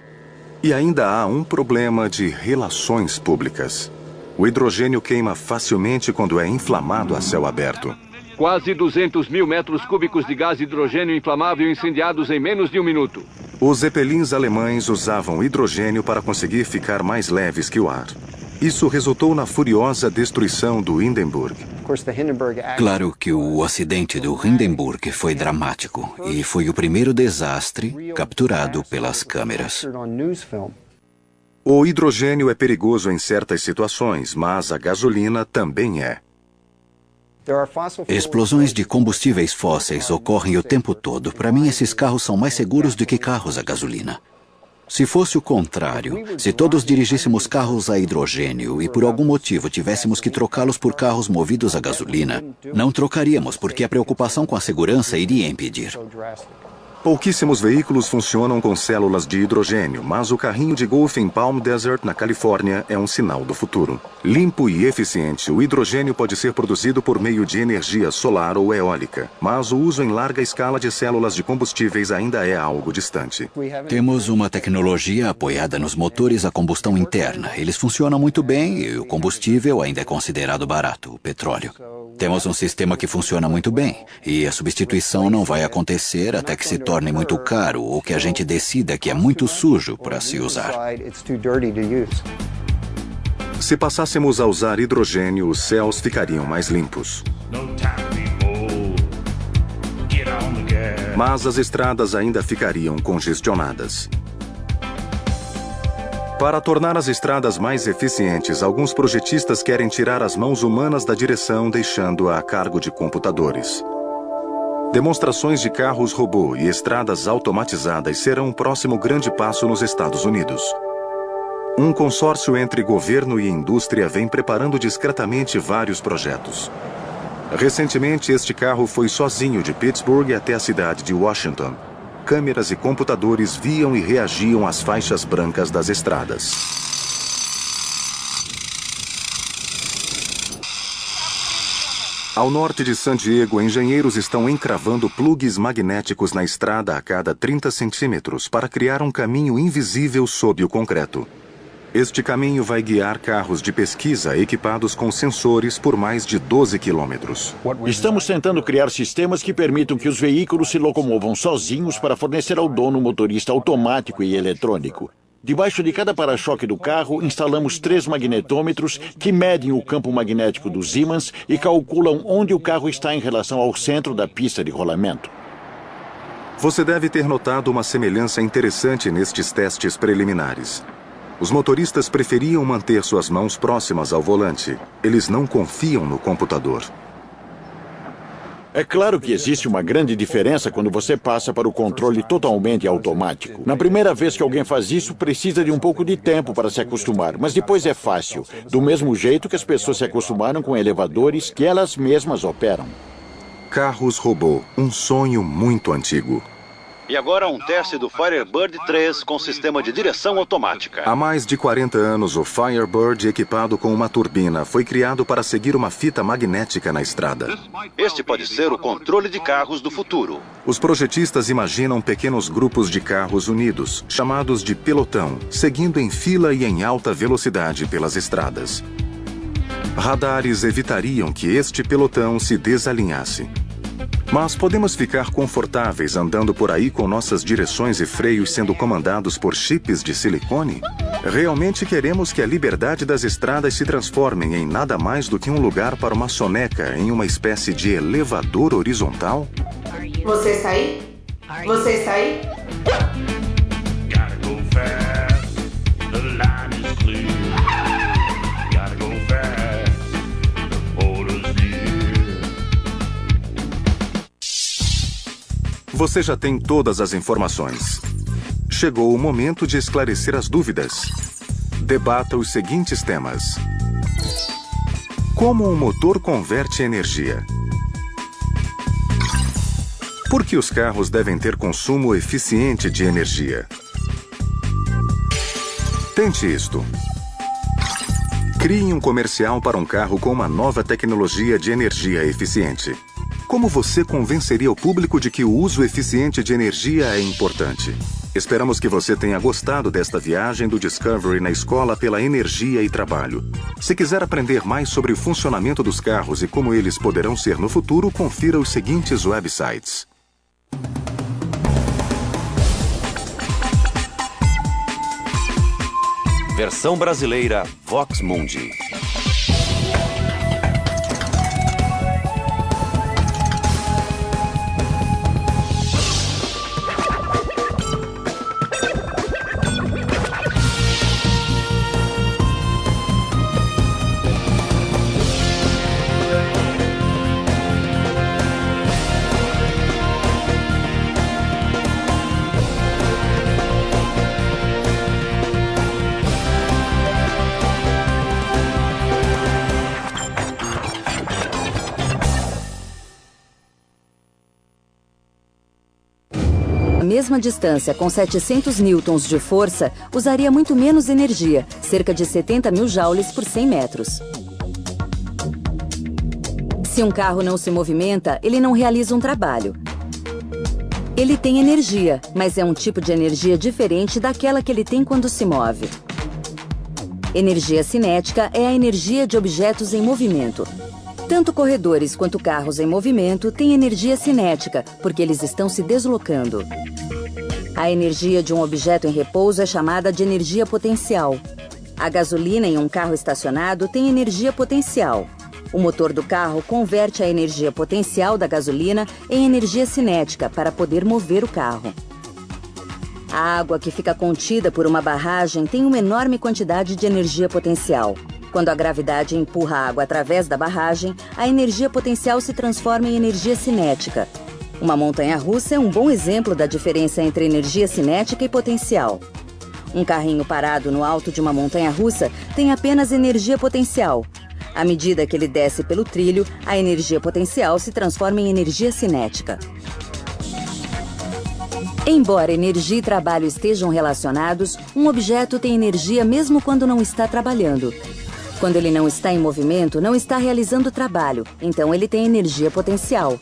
E ainda há um problema de relações públicas. O hidrogênio queima facilmente quando é inflamado a céu aberto. Quase 200 mil metros cúbicos de gás hidrogênio inflamável incendiados em menos de um minuto. Os zeppelins alemães usavam hidrogênio para conseguir ficar mais leves que o ar. Isso resultou na furiosa destruição do Hindenburg. Claro que o acidente do Hindenburg foi dramático e foi o primeiro desastre capturado pelas câmeras. O hidrogênio é perigoso em certas situações, mas a gasolina também é. Explosões de combustíveis fósseis ocorrem o tempo todo. Para mim, esses carros são mais seguros do que carros a gasolina. Se fosse o contrário, se todos dirigíssemos carros a hidrogênio e por algum motivo tivéssemos que trocá-los por carros movidos a gasolina, não trocaríamos porque a preocupação com a segurança iria impedir. Pouquíssimos veículos funcionam com células de hidrogênio, mas o carrinho de golfe em Palm Desert, na Califórnia, é um sinal do futuro. Limpo e eficiente, o hidrogênio pode ser produzido por meio de energia solar ou eólica, mas o uso em larga escala de células de combustíveis ainda é algo distante. Temos uma tecnologia apoiada nos motores a combustão interna. Eles funcionam muito bem e o combustível ainda é considerado barato, o petróleo. Temos um sistema que funciona muito bem e a substituição não vai acontecer até que se torne muito caro ou que a gente decida que é muito sujo para se usar. Se passássemos a usar hidrogênio, os céus ficariam mais limpos. Mas as estradas ainda ficariam congestionadas. Para tornar as estradas mais eficientes, alguns projetistas querem tirar as mãos humanas da direção, deixando-a a cargo de computadores. Demonstrações de carros robô e estradas automatizadas serão o próximo grande passo nos Estados Unidos. Um consórcio entre governo e indústria vem preparando discretamente vários projetos. Recentemente, este carro foi sozinho de Pittsburgh até a cidade de Washington. Câmeras e computadores viam e reagiam às faixas brancas das estradas. Ao norte de San Diego, engenheiros estão encravando plugs magnéticos na estrada a cada 30 centímetros para criar um caminho invisível sob o concreto. Este caminho vai guiar carros de pesquisa equipados com sensores por mais de 12 quilômetros. Estamos tentando criar sistemas que permitam que os veículos se locomovam sozinhos para fornecer ao dono um motorista automático e eletrônico. Debaixo de cada para-choque do carro, instalamos 3 magnetômetros que medem o campo magnético dos ímãs e calculam onde o carro está em relação ao centro da pista de rolamento. Você deve ter notado uma semelhança interessante nestes testes preliminares. Os motoristas preferiam manter suas mãos próximas ao volante. Eles não confiam no computador. É claro que existe uma grande diferença quando você passa para o controle totalmente automático. Na primeira vez que alguém faz isso, precisa de um pouco de tempo para se acostumar, mas depois é fácil. Do mesmo jeito que as pessoas se acostumaram com elevadores que elas mesmas operam. Carros robô, um sonho muito antigo. E agora um teste do Firebird 3 com sistema de direção automática. Há mais de 40 anos, o Firebird, equipado com uma turbina, foi criado para seguir uma fita magnética na estrada. Este pode ser o controle de carros do futuro. Os projetistas imaginam pequenos grupos de carros unidos, chamados de pelotão, seguindo em fila e em alta velocidade pelas estradas. Radares evitariam que este pelotão se desalinhasse. Mas podemos ficar confortáveis andando por aí com nossas direções e freios sendo comandados por chips de silicone? Realmente queremos que a liberdade das estradas se transforme em nada mais do que um lugar para uma soneca em uma espécie de elevador horizontal? Você está aí? Você está aí? Você já tem todas as informações. Chegou o momento de esclarecer as dúvidas. Debata os seguintes temas. Como um motor converte energia? Por que os carros devem ter consumo eficiente de energia? Tente isto. Crie um comercial para um carro com uma nova tecnologia de energia eficiente. Como você convenceria o público de que o uso eficiente de energia é importante? Esperamos que você tenha gostado desta viagem do Discovery na Escola pela Energia e Trabalho. Se quiser aprender mais sobre o funcionamento dos carros e como eles poderão ser no futuro, confira os seguintes websites. Versão brasileira Vox Mundi. mesma distância com 700 newtons de força, usaria muito menos energia, cerca de 70 mil joules por 100 metros. Se um carro não se movimenta, ele não realiza um trabalho. Ele tem energia, mas é um tipo de energia diferente daquela que ele tem quando se move. Energia cinética é a energia de objetos em movimento. Tanto corredores quanto carros em movimento têm energia cinética, porque eles estão se deslocando. A energia de um objeto em repouso é chamada de energia potencial. A gasolina em um carro estacionado tem energia potencial. O motor do carro converte a energia potencial da gasolina em energia cinética para poder mover o carro. A água que fica contida por uma barragem tem uma enorme quantidade de energia potencial. Quando a gravidade empurra a água através da barragem, a energia potencial se transforma em energia cinética. Uma montanha-russa é um bom exemplo da diferença entre energia cinética e potencial. Um carrinho parado no alto de uma montanha-russa tem apenas energia potencial. À medida que ele desce pelo trilho, a energia potencial se transforma em energia cinética. Embora energia e trabalho estejam relacionados, um objeto tem energia mesmo quando não está trabalhando. Quando ele não está em movimento, não está realizando trabalho, então ele tem energia potencial.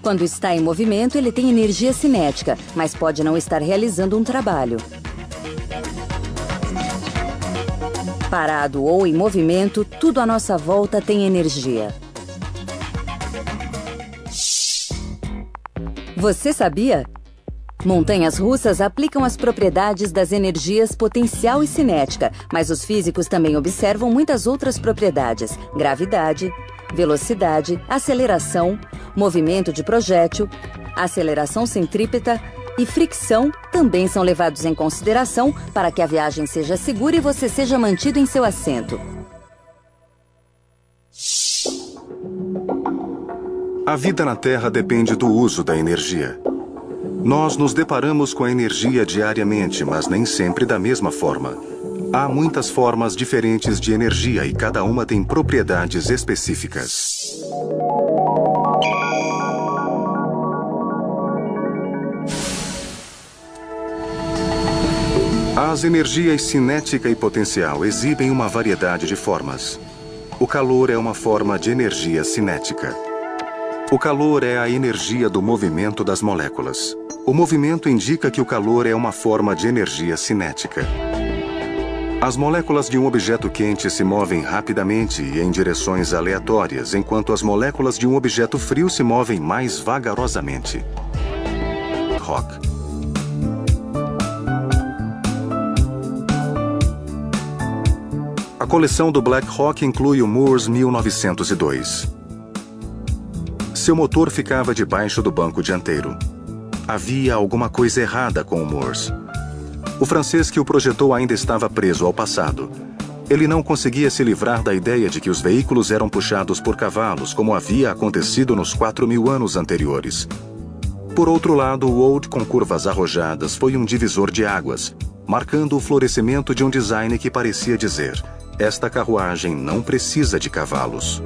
Quando está em movimento, ele tem energia cinética, mas pode não estar realizando um trabalho. Parado ou em movimento, tudo à nossa volta tem energia. Você sabia? Montanhas russas aplicam as propriedades das energias potencial e cinética, mas os físicos também observam muitas outras propriedades: gravidade, velocidade, aceleração, movimento de projétil, aceleração centrípeta e fricção também são levados em consideração para que a viagem seja segura e você seja mantido em seu assento. A vida na Terra depende do uso da energia. Nós nos deparamos com a energia diariamente, mas nem sempre da mesma forma. Há muitas formas diferentes de energia e cada uma tem propriedades específicas. As energias cinética e potencial exibem uma variedade de formas. O calor é uma forma de energia cinética. O calor é a energia do movimento das moléculas. O movimento indica que o calor é uma forma de energia cinética. As moléculas de um objeto quente se movem rapidamente e em direções aleatórias, enquanto as moléculas de um objeto frio se movem mais vagarosamente. Rock. A coleção do Black Hawk inclui o Moores 1902. Seu motor ficava debaixo do banco dianteiro. Havia alguma coisa errada com o Moores. O francês que o projetou ainda estava preso ao passado. Ele não conseguia se livrar da ideia de que os veículos eram puxados por cavalos, como havia acontecido nos 4.000 anos anteriores. Por outro lado, o Old com curvas arrojadas foi um divisor de águas, marcando o florescimento de um design que parecia dizer: esta carruagem não precisa de cavalos.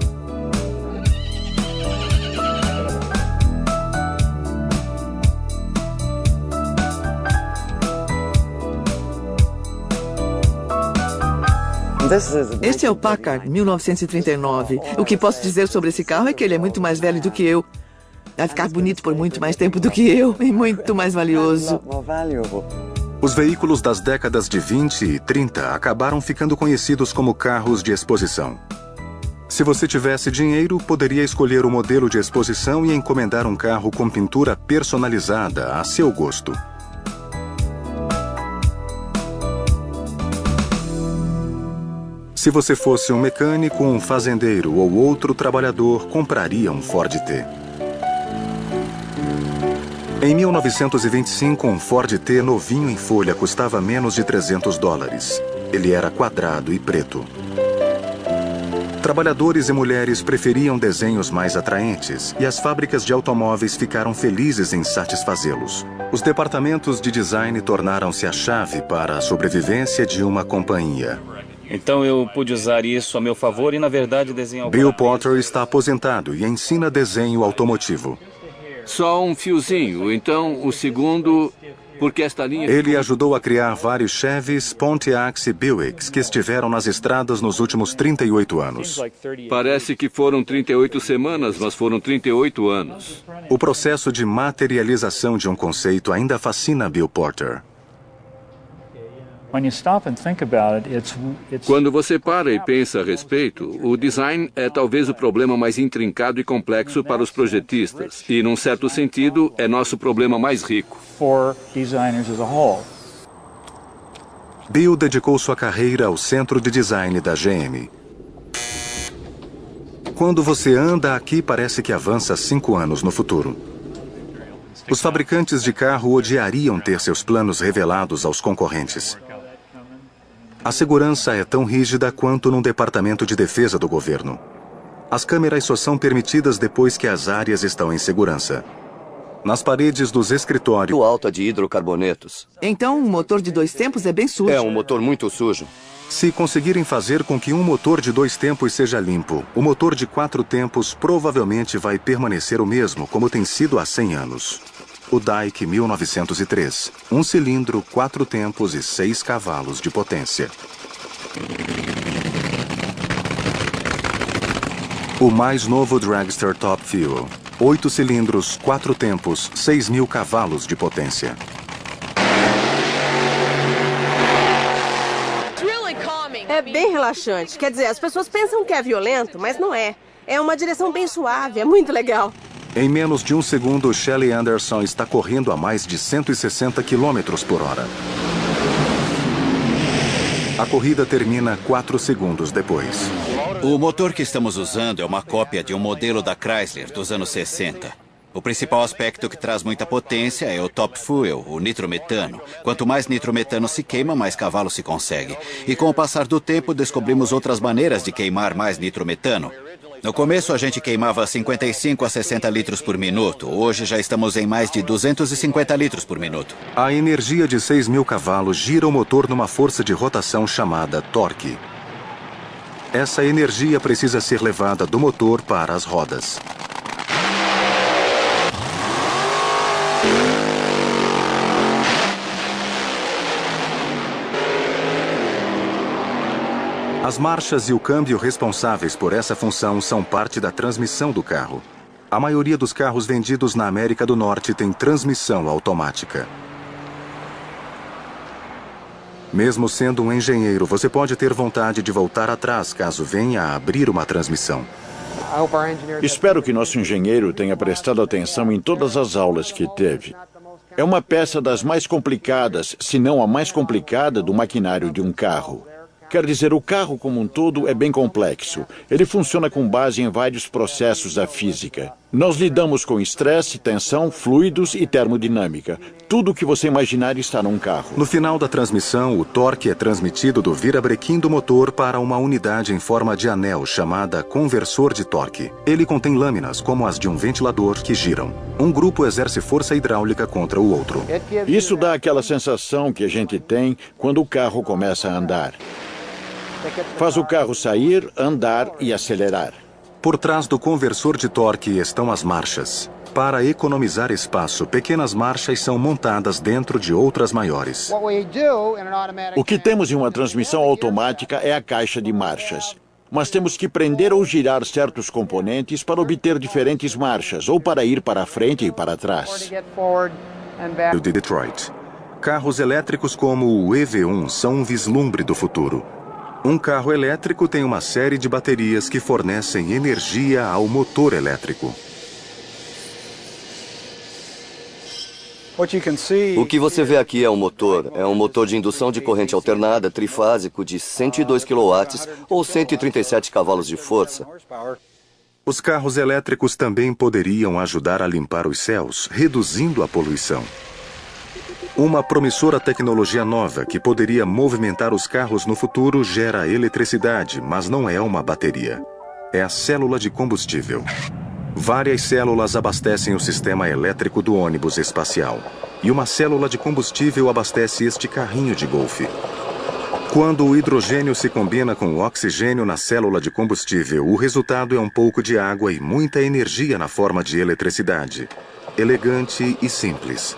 Este é o Packard 1939. O que posso dizer sobre esse carro é que ele é muito mais velho do que eu. Vai ficar bonito por muito mais tempo do que eu e muito mais valioso. Os veículos das décadas de 20 e 30 acabaram ficando conhecidos como carros de exposição. Se você tivesse dinheiro, poderia escolher o modelo de exposição e encomendar um carro com pintura personalizada a seu gosto. Se você fosse um mecânico, um fazendeiro ou outro trabalhador, compraria um Ford T. Em 1925, um Ford T novinho em folha custava menos de $300. Ele era quadrado e preto. Trabalhadores e mulheres preferiam desenhos mais atraentes e as fábricas de automóveis ficaram felizes em satisfazê-los. Os departamentos de design tornaram-se a chave para a sobrevivência de uma companhia. Então eu pude usar isso a meu favor e, na verdade, desenhar... Bill Potter está aposentado e ensina desenho automotivo. Só um fiozinho. Então, o segundo... Porque esta linha... Ele ajudou a criar vários Chevys, Pontiacs e Buicks que estiveram nas estradas nos últimos 38 anos. Parece que foram 38 semanas, mas foram 38 anos. O processo de materialização de um conceito ainda fascina Bill Porter. Quando você para e pensa a respeito, o design é talvez o problema mais intrincado e complexo para os projetistas. E, num certo sentido, é nosso problema mais rico. Bill dedicou sua carreira ao centro de design da GM. Quando você anda aqui, parece que avança 5 anos no futuro. Os fabricantes de carro odiariam ter seus planos revelados aos concorrentes. A segurança é tão rígida quanto num departamento de defesa do governo. As câmeras só são permitidas depois que as áreas estão em segurança. Nas paredes dos escritórios... alta de hidrocarbonetos. Então, um motor de 2 tempos é bem sujo. É um motor muito sujo. Se conseguirem fazer com que um motor de 2 tempos seja limpo, o motor de 4 tempos provavelmente vai permanecer o mesmo, como tem sido há 100 anos. O Dyke 1903. 1 cilindro, 4 tempos e 6 cavalos de potência. O mais novo Dragster Top Fuel. 8 cilindros, 4 tempos, 6.000 cavalos de potência. É bem relaxante. Quer dizer, as pessoas pensam que é violento, mas não é. É uma direção bem suave, é muito legal. Em menos de 1 segundo, Shelley Anderson está correndo a mais de 160 km por hora. A corrida termina 4 segundos depois. O motor que estamos usando é uma cópia de um modelo da Chrysler dos anos 60. O principal aspecto que traz muita potência é o top fuel, o nitrometano. Quanto mais nitrometano se queima, mais cavalo se consegue. E com o passar do tempo, descobrimos outras maneiras de queimar mais nitrometano. No começo, a gente queimava 55 a 60 litros por minuto. Hoje já estamos em mais de 250 litros por minuto. A energia de 6.000 cavalos gira o motor numa força de rotação chamada torque. Essa energia precisa ser levada do motor para as rodas. As marchas e o câmbio responsáveis por essa função são parte da transmissão do carro. A maioria dos carros vendidos na América do Norte tem transmissão automática. Mesmo sendo um engenheiro, você pode ter vontade de voltar atrás caso venha a abrir uma transmissão. Espero que nosso engenheiro tenha prestado atenção em todas as aulas que teve. É uma peça das mais complicadas, se não a mais complicada, do maquinário de um carro. Quer dizer, o carro como um todo é bem complexo. Ele funciona com base em vários processos da física. Nós lidamos com estresse, tensão, fluidos e termodinâmica. Tudo o que você imaginar está num carro. No final da transmissão, o torque é transmitido do virabrequim do motor para uma unidade em forma de anel chamada conversor de torque. Ele contém lâminas, como as de um ventilador, que giram. Um grupo exerce força hidráulica contra o outro. Isso dá aquela sensação que a gente tem quando o carro começa a andar. Faz o carro sair, andar e acelerar. Por trás do conversor de torque estão as marchas. Para economizar espaço, pequenas marchas são montadas dentro de outras maiores. O que temos em uma transmissão automática é a caixa de marchas. Mas temos que prender ou girar certos componentes para obter diferentes marchas, ou para ir para frente e para trás. De Detroit. Carros elétricos como o EV1 são um vislumbre do futuro. Um carro elétrico tem uma série de baterias que fornecem energia ao motor elétrico. O que você vê aqui é um motor. É um motor de indução de corrente alternada trifásico de 102 kW ou 137 cavalos de força. Os carros elétricos também poderiam ajudar a limpar os céus, reduzindo a poluição. Uma promissora tecnologia nova que poderia movimentar os carros no futuro gera eletricidade, mas não é uma bateria. É a célula de combustível. Várias células abastecem o sistema elétrico do ônibus espacial. E uma célula de combustível abastece este carrinho de golfe. Quando o hidrogênio se combina com o oxigênio na célula de combustível, o resultado é um pouco de água e muita energia na forma de eletricidade. elegante e simples.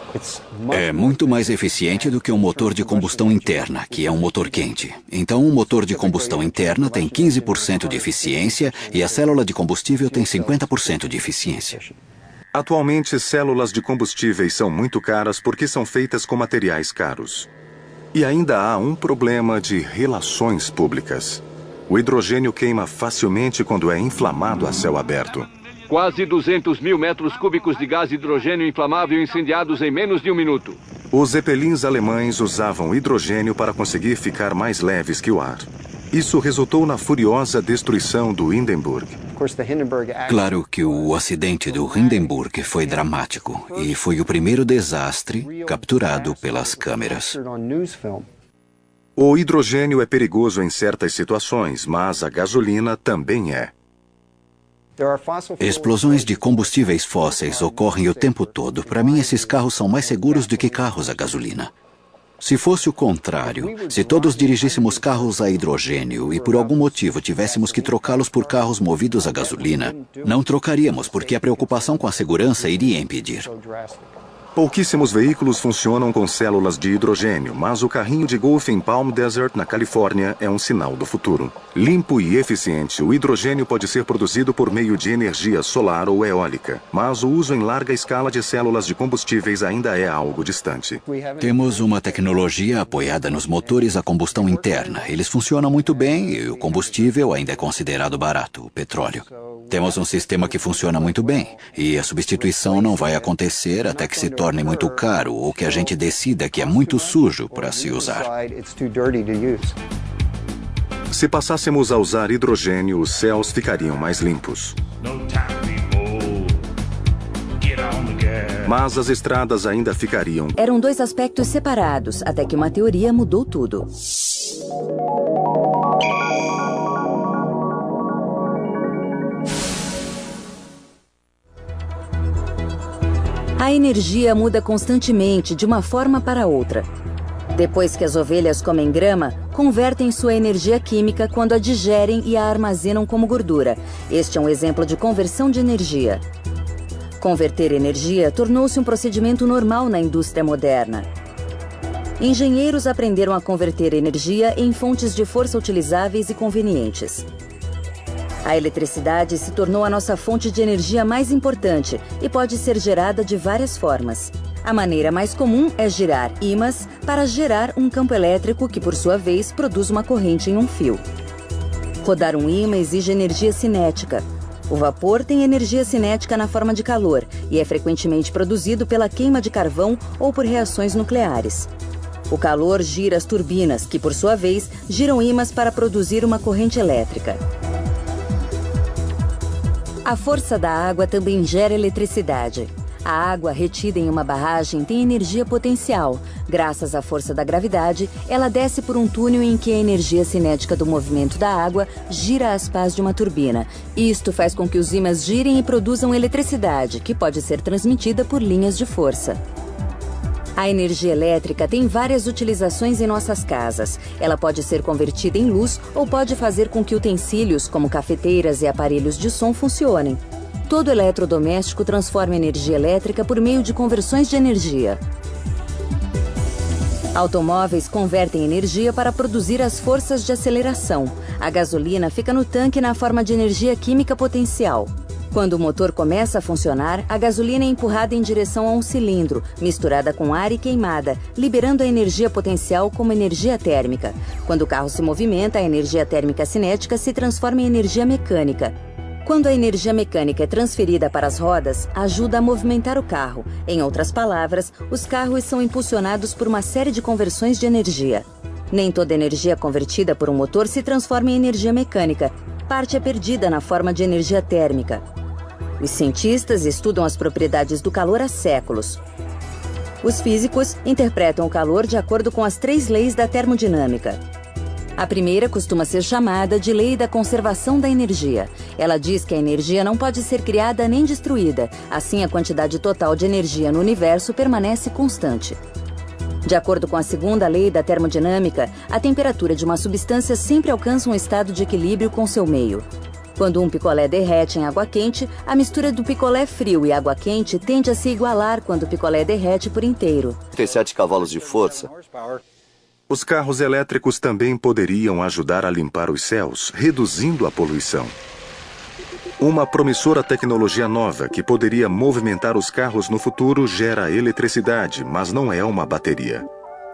É muito mais eficiente do que um motor de combustão interna, que é um motor quente. Então, um motor de combustão interna tem 15% de eficiência e a célula de combustível tem 50% de eficiência. Atualmente, células de combustíveis são muito caras porque são feitas com materiais caros. E ainda há um problema de relações públicas. O hidrogênio queima facilmente quando é inflamado a céu aberto. Quase 200 mil metros cúbicos de gás hidrogênio inflamável incendiados em menos de um minuto. Os zeppelins alemães usavam hidrogênio para conseguir ficar mais leves que o ar. Isso resultou na furiosa destruição do Hindenburg. Claro que o acidente do Hindenburg foi dramático e foi o primeiro desastre capturado pelas câmeras. O hidrogênio é perigoso em certas situações, mas a gasolina também é. Explosões de combustíveis fósseis ocorrem o tempo todo. Para mim, esses carros são mais seguros do que carros a gasolina. Se fosse o contrário, se todos dirigíssemos carros a hidrogênio e por algum motivo tivéssemos que trocá-los por carros movidos a gasolina, não trocaríamos porque a preocupação com a segurança iria impedir. Pouquíssimos veículos funcionam com células de hidrogênio, mas o carrinho de golfe em Palm Desert, na Califórnia, é um sinal do futuro. Limpo e eficiente, o hidrogênio pode ser produzido por meio de energia solar ou eólica, mas o uso em larga escala de células de combustíveis ainda é algo distante. Temos uma tecnologia apoiada nos motores a combustão interna. Eles funcionam muito bem e o combustível ainda é considerado barato, o petróleo. Temos um sistema que funciona muito bem e a substituição não vai acontecer até que se torne muito caro ou que a gente decida que é muito sujo para se usar. Se passássemos a usar hidrogênio, os céus ficariam mais limpos. Mas as estradas ainda ficariam. Eram dois aspectos separados, até que uma teoria mudou tudo. A energia muda constantemente de uma forma para outra. Depois que as ovelhas comem grama, convertem sua energia química quando a digerem e a armazenam como gordura. Este é um exemplo de conversão de energia. Converter energia tornou-se um procedimento normal na indústria moderna. Engenheiros aprenderam a converter energia em fontes de força utilizáveis e convenientes. A eletricidade se tornou a nossa fonte de energia mais importante e pode ser gerada de várias formas. A maneira mais comum é girar ímãs para gerar um campo elétrico que, por sua vez, produz uma corrente em um fio. Rodar um ímã exige energia cinética. O vapor tem energia cinética na forma de calor e é frequentemente produzido pela queima de carvão ou por reações nucleares. O calor gira as turbinas, que, por sua vez, giram ímãs para produzir uma corrente elétrica. A força da água também gera eletricidade. A água retida em uma barragem tem energia potencial. Graças à força da gravidade, ela desce por um túnel em que a energia cinética do movimento da água gira as pás de uma turbina. Isto faz com que os ímãs girem e produzam eletricidade, que pode ser transmitida por linhas de força. A energia elétrica tem várias utilizações em nossas casas. Ela pode ser convertida em luz ou pode fazer com que utensílios, como cafeteiras e aparelhos de som, funcionem. Todo eletrodoméstico transforma energia elétrica por meio de conversões de energia. Automóveis convertem energia para produzir as forças de aceleração. A gasolina fica no tanque na forma de energia química potencial. Quando o motor começa a funcionar, a gasolina é empurrada em direção a um cilindro, misturada com ar e queimada, liberando a energia potencial como energia térmica. Quando o carro se movimenta, a energia térmica cinética se transforma em energia mecânica. Quando a energia mecânica é transferida para as rodas, ajuda a movimentar o carro. Em outras palavras, os carros são impulsionados por uma série de conversões de energia. Nem toda energia convertida por um motor se transforma em energia mecânica. Parte é perdida na forma de energia térmica. Os cientistas estudam as propriedades do calor há séculos. Os físicos interpretam o calor de acordo com as 3 leis da termodinâmica. A primeira costuma ser chamada de lei da conservação da energia. Ela diz que a energia não pode ser criada nem destruída. Assim, a quantidade total de energia no universo permanece constante. De acordo com a segunda lei da termodinâmica, a temperatura de uma substância sempre alcança um estado de equilíbrio com seu meio. Quando um picolé derrete em água quente, a mistura do picolé frio e água quente tende a se igualar quando o picolé derrete por inteiro. Tem 7 cavalos de força. Os carros elétricos também poderiam ajudar a limpar os céus, reduzindo a poluição. Uma promissora tecnologia nova que poderia movimentar os carros no futuro gera eletricidade, mas não é uma bateria.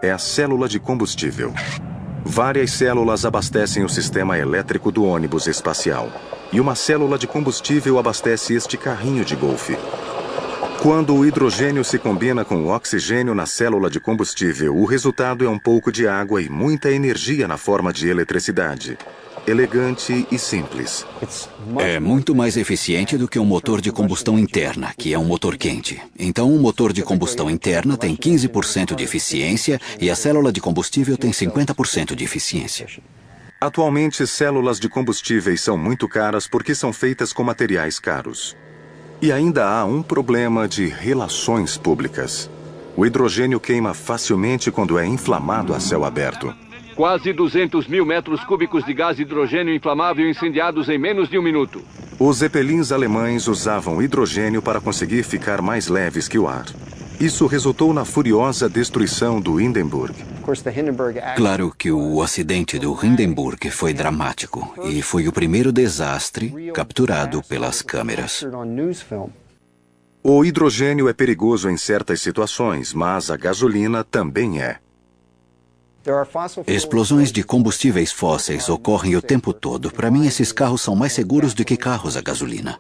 É a célula de combustível. Várias células abastecem o sistema elétrico do ônibus espacial. E uma célula de combustível abastece este carrinho de golfe. Quando o hidrogênio se combina com o oxigênio na célula de combustível, o resultado é um pouco de água e muita energia na forma de eletricidade. Elegante e simples. É muito mais eficiente do que um motor de combustão interna, que é um motor quente. Então, um motor de combustão interna tem 15% de eficiência e a célula de combustível tem 50% de eficiência. Atualmente, células de combustíveis são muito caras porque são feitas com materiais caros. E ainda há um problema de relações públicas. O hidrogênio queima facilmente quando é inflamado a céu aberto. Quase 200 mil metros cúbicos de gás hidrogênio inflamável incendiados em menos de 1 minuto. Os zeppelins alemães usavam hidrogênio para conseguir ficar mais leves que o ar. Isso resultou na furiosa destruição do Hindenburg. Claro que o acidente do Hindenburg foi dramático e foi o primeiro desastre capturado pelas câmeras. O hidrogênio é perigoso em certas situações, mas a gasolina também é. Explosões de combustíveis fósseis ocorrem o tempo todo. Para mim, esses carros são mais seguros do que carros a gasolina.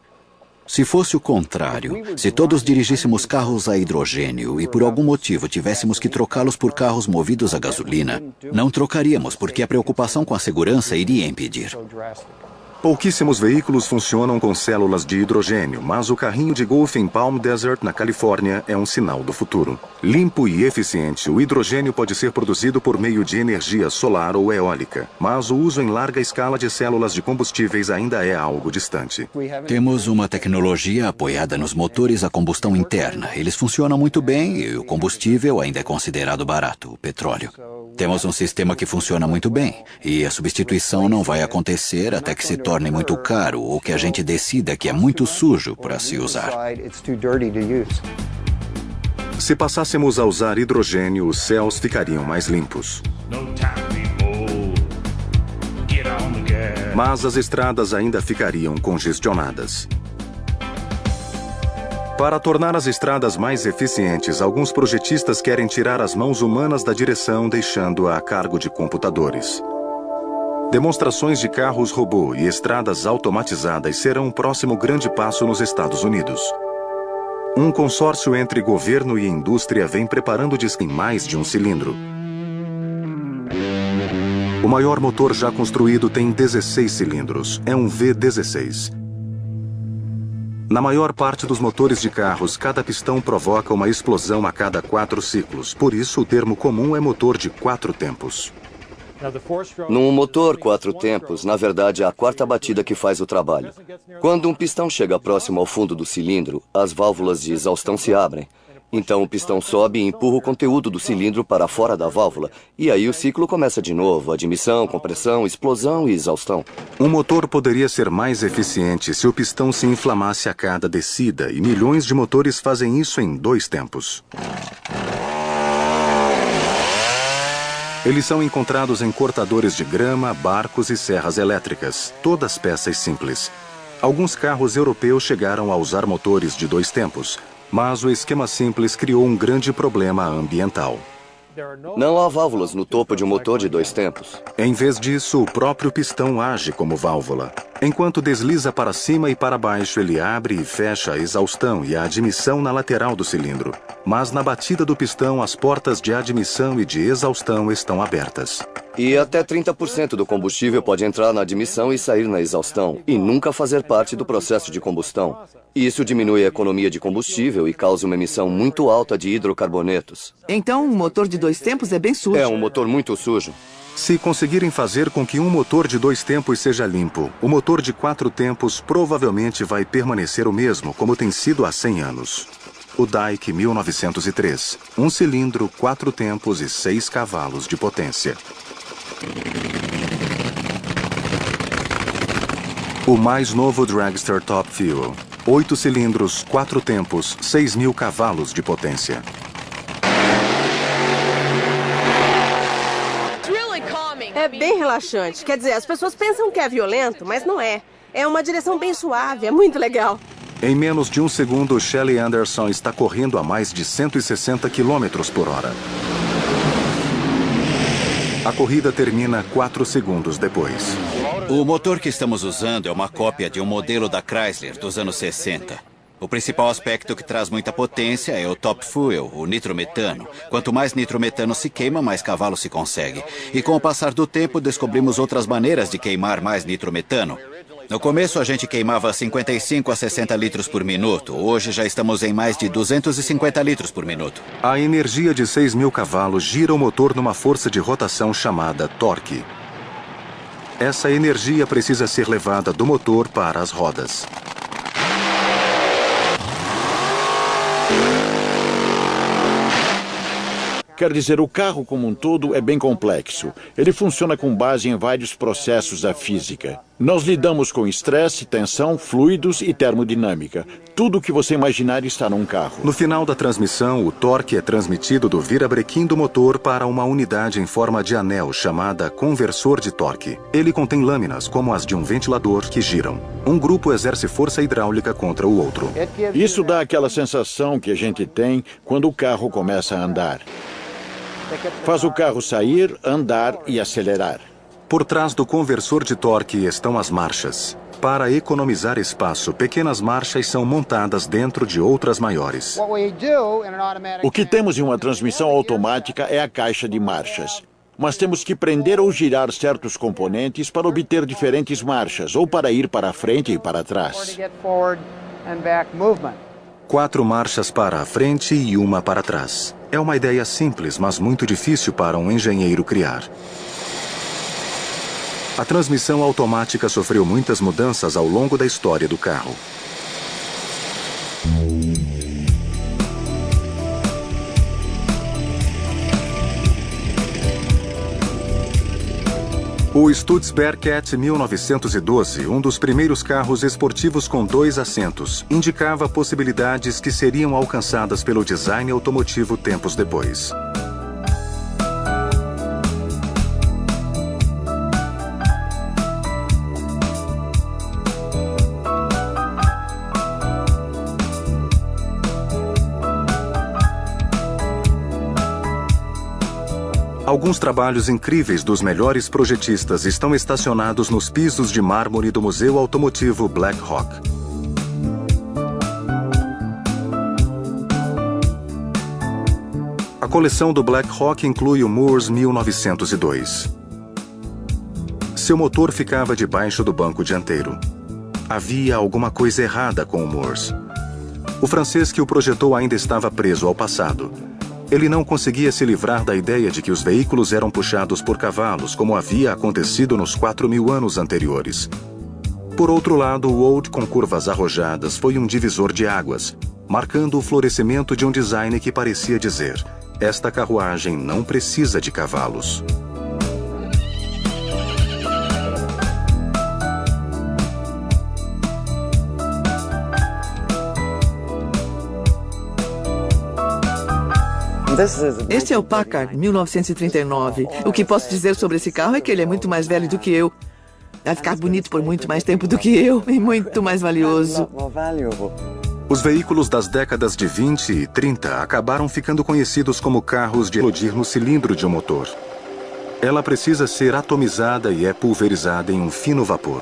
Se fosse o contrário, se todos dirigíssemos carros a hidrogênio e por algum motivo tivéssemos que trocá-los por carros movidos a gasolina, não trocaríamos porque a preocupação com a segurança iria impedir. Pouquíssimos veículos funcionam com células de hidrogênio, mas o carrinho de golfe em Palm Desert, na Califórnia, é um sinal do futuro. Limpo e eficiente, o hidrogênio pode ser produzido por meio de energia solar ou eólica, mas o uso em larga escala de células de combustíveis ainda é algo distante. Temos uma tecnologia apoiada nos motores a combustão interna. Eles funcionam muito bem e o combustível ainda é considerado barato, o petróleo. Temos um sistema que funciona muito bem e a substituição não vai acontecer até que se torne muito caro ou que a gente decida que é muito sujo para se usar. Se passássemos a usar hidrogênio, os céus ficariam mais limpos. Mas as estradas ainda ficariam congestionadas. Para tornar as estradas mais eficientes, alguns projetistas querem tirar as mãos humanas da direção, deixando-a a cargo de computadores. Demonstrações de carros robô e estradas automatizadas serão o próximo grande passo nos Estados Unidos. Um consórcio entre governo e indústria vem preparando em mais de um cilindro. O maior motor já construído tem 16 cilindros. É um V16. Na maior parte dos motores de carros, cada pistão provoca uma explosão a cada 4 ciclos. Por isso, o termo comum é motor de 4 tempos. Num motor 4 tempos, na verdade, é a quarta batida que faz o trabalho. Quando um pistão chega próximo ao fundo do cilindro, as válvulas de exaustão se abrem. Então o pistão sobe e empurra o conteúdo do cilindro para fora da válvula. E aí o ciclo começa de novo, admissão, compressão, explosão e exaustão. Um motor poderia ser mais eficiente se o pistão se inflamasse a cada descida, e milhões de motores fazem isso em 2 tempos. Eles são encontrados em cortadores de grama, barcos e serras elétricas, todas peças simples. Alguns carros europeus chegaram a usar motores de 2 tempos. Mas o esquema simples criou um grande problema ambiental. Não há válvulas no topo de um motor de 2 tempos. Em vez disso, o próprio pistão age como válvula. Enquanto desliza para cima e para baixo, ele abre e fecha a exaustão e a admissão na lateral do cilindro. Mas na batida do pistão, as portas de admissão e de exaustão estão abertas. E até 30% do combustível pode entrar na admissão e sair na exaustão, e nunca fazer parte do processo de combustão. Isso diminui a economia de combustível e causa uma emissão muito alta de hidrocarbonetos. Então, um motor de 2 tempos é bem sujo. É um motor muito sujo. Se conseguirem fazer com que um motor de 2 tempos seja limpo, o motor de 4 tempos provavelmente vai permanecer o mesmo, como tem sido há 100 anos. O Dike 1903. 1 cilindro, 4 tempos e 6 cavalos de potência. O mais novo Dragster Top Fuel. 8 cilindros, 4 tempos, 6.000 cavalos de potência. É bem relaxante. Quer dizer, as pessoas pensam que é violento, mas não é. É uma direção bem suave, é muito legal. Em menos de um segundo, Shelley Anderson está correndo a mais de 160 km por hora. A corrida termina 4 segundos depois. O motor que estamos usando é uma cópia de um modelo da Chrysler dos anos 60. O principal aspecto que traz muita potência é o top fuel, o nitrometano. Quanto mais nitrometano se queima, mais cavalo se consegue. E com o passar do tempo, descobrimos outras maneiras de queimar mais nitrometano. No começo, a gente queimava 55 a 60 litros por minuto. Hoje, já estamos em mais de 250 litros por minuto. A energia de 6.000 cavalos gira o motor numa força de rotação chamada torque. Essa energia precisa ser levada do motor para as rodas. Quer dizer, o carro como um todo é bem complexo. Ele funciona com base em vários processos da física. Nós lidamos com estresse, tensão, fluidos e termodinâmica. Tudo o que você imaginar está num carro. No final da transmissão, o torque é transmitido do virabrequim do motor para uma unidade em forma de anel chamada conversor de torque. Ele contém lâminas, como as de um ventilador, que giram. Um grupo exerce força hidráulica contra o outro. Isso dá aquela sensação que a gente tem quando o carro começa a andar. Faz o carro sair, andar e acelerar. Por trás do conversor de torque estão as marchas. Para economizar espaço, pequenas marchas são montadas dentro de outras maiores. O que temos em uma transmissão automática é a caixa de marchas. Mas temos que prender ou girar certos componentes para obter diferentes marchas, ou para ir para frente e para trás. 4 marchas para a frente e uma para trás. É uma ideia simples, mas muito difícil para um engenheiro criar. A transmissão automática sofreu muitas mudanças ao longo da história do carro. O Stutzberg Cat 1912, um dos primeiros carros esportivos com 2 assentos, indicava possibilidades que seriam alcançadas pelo design automotivo tempos depois. Alguns trabalhos incríveis dos melhores projetistas estão estacionados nos pisos de mármore do Museu Automotivo Black Hawk. A coleção do Black Hawk inclui o Moors 1902. Seu motor ficava debaixo do banco dianteiro. Havia alguma coisa errada com o Moors. O francês que o projetou ainda estava preso ao passado. Ele não conseguia se livrar da ideia de que os veículos eram puxados por cavalos, como havia acontecido nos 4.000 anos anteriores. Por outro lado, o Old com curvas arrojadas foi um divisor de águas, marcando o florescimento de um design que parecia dizer: esta carruagem não precisa de cavalos. Este é o Packard 1939. O que posso dizer sobre esse carro é que ele é muito mais velho do que eu. Vai ficar bonito por muito mais tempo do que eu e muito mais valioso. Os veículos das décadas de 20 e 30 acabaram ficando conhecidos como carros de explodir no cilindro de um motor. Ela precisa ser atomizada e é pulverizada em um fino vapor.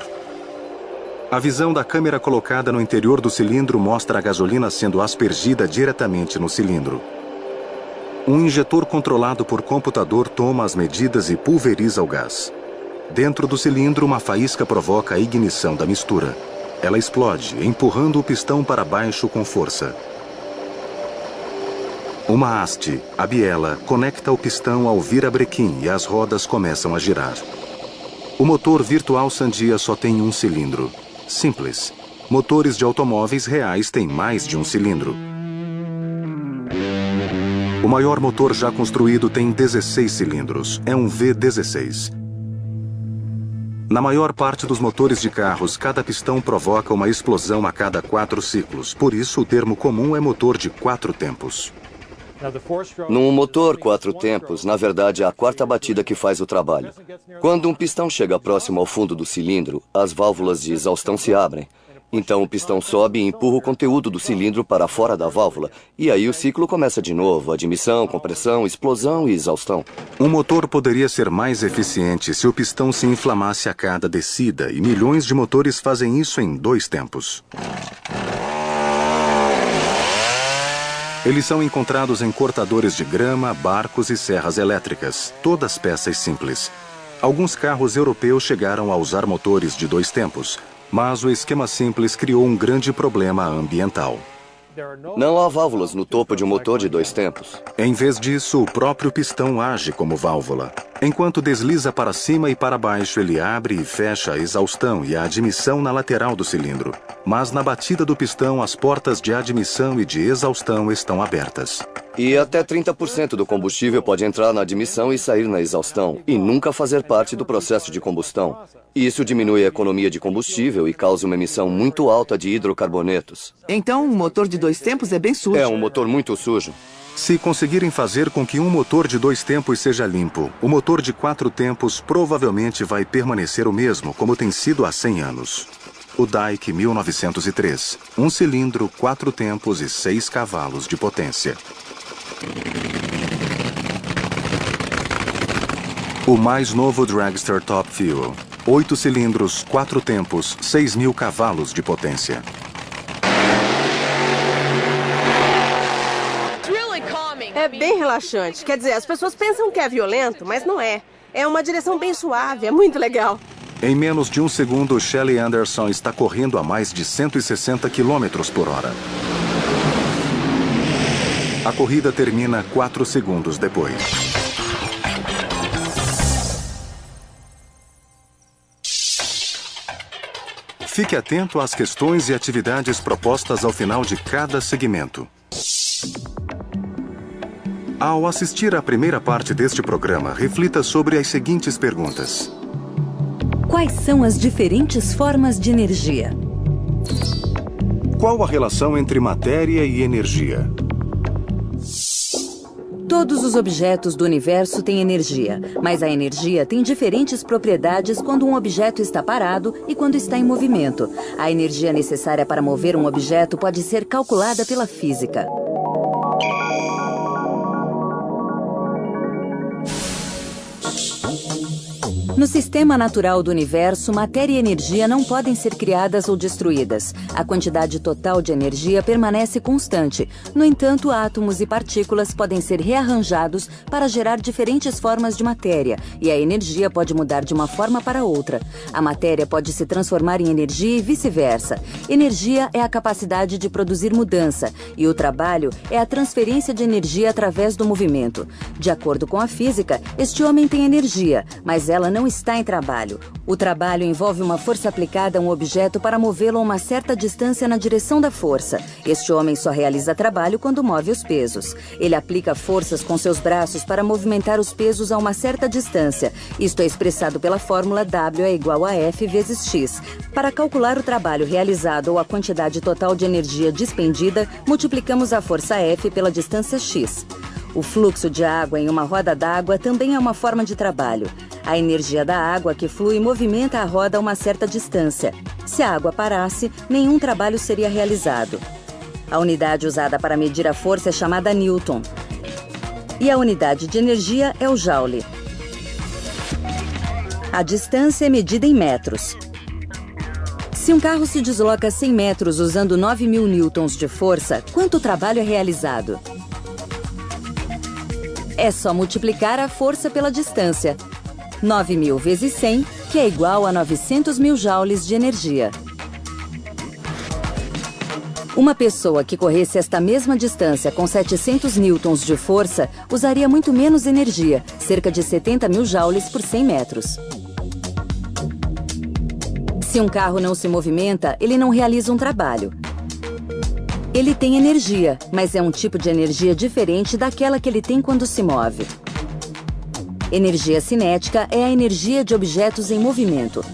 A visão da câmera colocada no interior do cilindro mostra a gasolina sendo aspergida diretamente no cilindro. Um injetor controlado por computador toma as medidas e pulveriza o gás. Dentro do cilindro, uma faísca provoca a ignição da mistura. Ela explode, empurrando o pistão para baixo com força. Uma haste, a biela, conecta o pistão ao virabrequim e as rodas começam a girar. O motor virtual Sandia só tem um cilindro. Simples. Motores de automóveis reais têm mais de um cilindro. O maior motor já construído tem 16 cilindros. É um V16. Na maior parte dos motores de carros, cada pistão provoca uma explosão a cada 4 ciclos. Por isso, o termo comum é motor de 4 tempos. Num motor 4 tempos, na verdade, é a quarta batida que faz o trabalho. Quando um pistão chega próximo ao fundo do cilindro, as válvulas de exaustão se abrem. Então o pistão sobe e empurra o conteúdo do cilindro para fora da válvula. E aí o ciclo começa de novo. Admissão, compressão, explosão e exaustão. Um motor poderia ser mais eficiente se o pistão se inflamasse a cada descida. E milhões de motores fazem isso em 2 tempos. Eles são encontrados em cortadores de grama, barcos e serras elétricas. Todas peças simples. Alguns carros europeus chegaram a usar motores de 2 tempos. Mas o esquema simples criou um grande problema ambiental. Não há válvulas no topo de um motor de 2 tempos. Em vez disso, o próprio pistão age como válvula. Enquanto desliza para cima e para baixo, ele abre e fecha a exaustão e a admissão na lateral do cilindro. Mas na batida do pistão, as portas de admissão e de exaustão estão abertas. E até 30% do combustível pode entrar na admissão e sair na exaustão, e nunca fazer parte do processo de combustão. Isso diminui a economia de combustível e causa uma emissão muito alta de hidrocarbonetos. Então, um motor de 2 tempos é bem sujo. É um motor muito sujo. Se conseguirem fazer com que um motor de 2 tempos seja limpo, o motor de 4 tempos provavelmente vai permanecer o mesmo, como tem sido há 100 anos. O Dyke 1903. Um cilindro, 4 tempos e 6 cavalos de potência. O mais novo Dragster Top Fuel. 8 cilindros, 4 tempos, 6.000 cavalos de potência. É bem relaxante. Quer dizer, as pessoas pensam que é violento, mas não é. É uma direção bem suave, é muito legal. Em menos de 1 segundo, Shelley Anderson está correndo a mais de 160 km por hora. A corrida termina 4 segundos depois. Fique atento às questões e atividades propostas ao final de cada segmento. Ao assistir à primeira parte deste programa, reflita sobre as seguintes perguntas. Quais são as diferentes formas de energia? Qual a relação entre matéria e energia? Todos os objetos do universo têm energia, mas a energia tem diferentes propriedades quando um objeto está parado e quando está em movimento. A energia necessária para mover um objeto pode ser calculada pela física. No sistema natural do universo, matéria e energia não podem ser criadas ou destruídas. A quantidade total de energia permanece constante. No entanto, átomos e partículas podem ser rearranjados para gerar diferentes formas de matéria, e a energia pode mudar de uma forma para outra. A matéria pode se transformar em energia e vice-versa. Energia é a capacidade de produzir mudança, e o trabalho é a transferência de energia através do movimento. De acordo com a física, este homem tem energia, mas ela não está em trabalho. O trabalho envolve uma força aplicada a um objeto para movê-lo a uma certa distância na direção da força. Este homem só realiza trabalho quando move os pesos. Ele aplica forças com seus braços para movimentar os pesos a uma certa distância. Isto é expressado pela fórmula W é igual a F vezes X. Para calcular o trabalho realizado ou a quantidade total de energia despendida, multiplicamos a força F pela distância X. O fluxo de água em uma roda d'água também é uma forma de trabalho. A energia da água que flui movimenta a roda a uma certa distância. Se a água parasse, nenhum trabalho seria realizado. A unidade usada para medir a força é chamada Newton. E a unidade de energia é o Joule. A distância é medida em metros. Se um carro se desloca 100 metros usando 9.000 newtons de força, quanto trabalho é realizado? É só multiplicar a força pela distância. 9.000 vezes 100, que é igual a 900.000 joules de energia. Uma pessoa que corresse esta mesma distância com 700 newtons de força usaria muito menos energia, cerca de 70.000 joules por 100 metros. Se um carro não se movimenta, ele não realiza um trabalho. Ele tem energia, mas é um tipo de energia diferente daquela que ele tem quando se move. Energia cinética é a energia de objetos em movimento.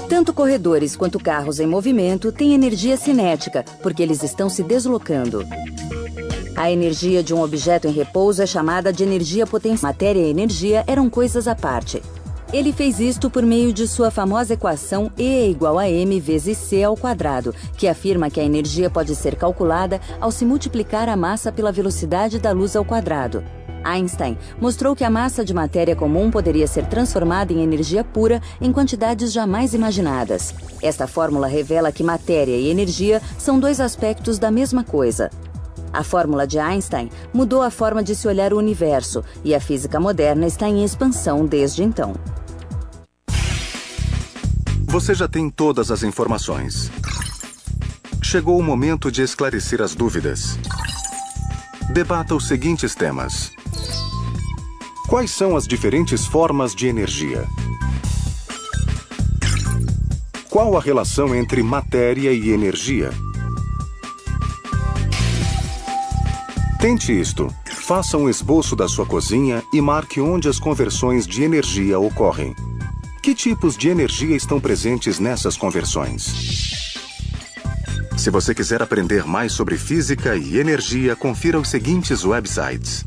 Tanto corredores quanto carros em movimento têm energia cinética, porque eles estão se deslocando. A energia de um objeto em repouso é chamada de energia potencial. Matéria e energia eram coisas à parte. Ele fez isto por meio de sua famosa equação E é igual a m vezes c ao quadrado, que afirma que a energia pode ser calculada ao se multiplicar a massa pela velocidade da luz ao quadrado. Einstein mostrou que a massa de matéria comum poderia ser transformada em energia pura em quantidades jamais imaginadas. Esta fórmula revela que matéria e energia são dois aspectos da mesma coisa. A fórmula de Einstein mudou a forma de se olhar o universo, e a física moderna está em expansão desde então. Você já tem todas as informações. Chegou o momento de esclarecer as dúvidas. Debata os seguintes temas. Quais são as diferentes formas de energia? Qual a relação entre matéria e energia? Tente isto. Faça um esboço da sua cozinha e marque onde as conversões de energia ocorrem. Que tipos de energia estão presentes nessas conversões? Se você quiser aprender mais sobre física e energia, confira os seguintes websites.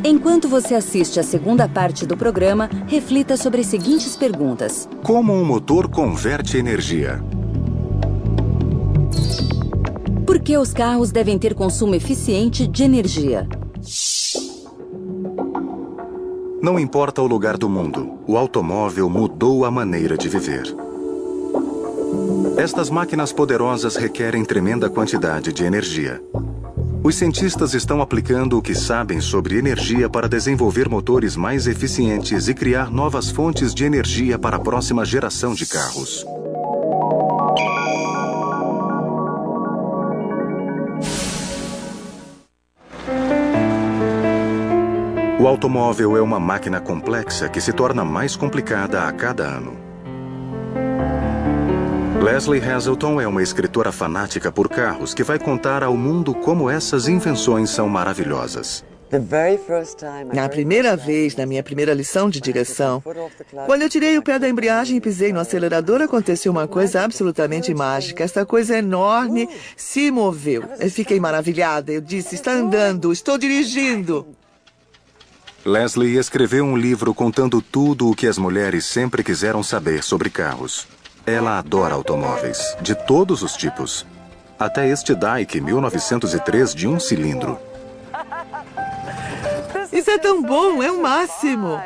Enquanto você assiste a segunda parte do programa, reflita sobre as seguintes perguntas. Como um motor converte energia? Por que os carros devem ter consumo eficiente de energia? Não importa o lugar do mundo, o automóvel mudou a maneira de viver. Estas máquinas poderosas requerem tremenda quantidade de energia. Os cientistas estão aplicando o que sabem sobre energia para desenvolver motores mais eficientes e criar novas fontes de energia para a próxima geração de carros. O automóvel é uma máquina complexa que se torna mais complicada a cada ano. Leslie Hazelton é uma escritora fanática por carros que vai contar ao mundo como essas invenções são maravilhosas. Na primeira vez, na minha primeira lição de direção, quando eu tirei o pé da embreagem e pisei no acelerador, aconteceu uma coisa absolutamente mágica. Esta coisa enorme se moveu. Eu fiquei maravilhada. Eu disse, está andando, estou dirigindo. Leslie escreveu um livro contando tudo o que as mulheres sempre quiseram saber sobre carros. Ela adora automóveis, de todos os tipos. Até este Dyke 1903 de 1 cilindro. Isso é tão bom, é o máximo.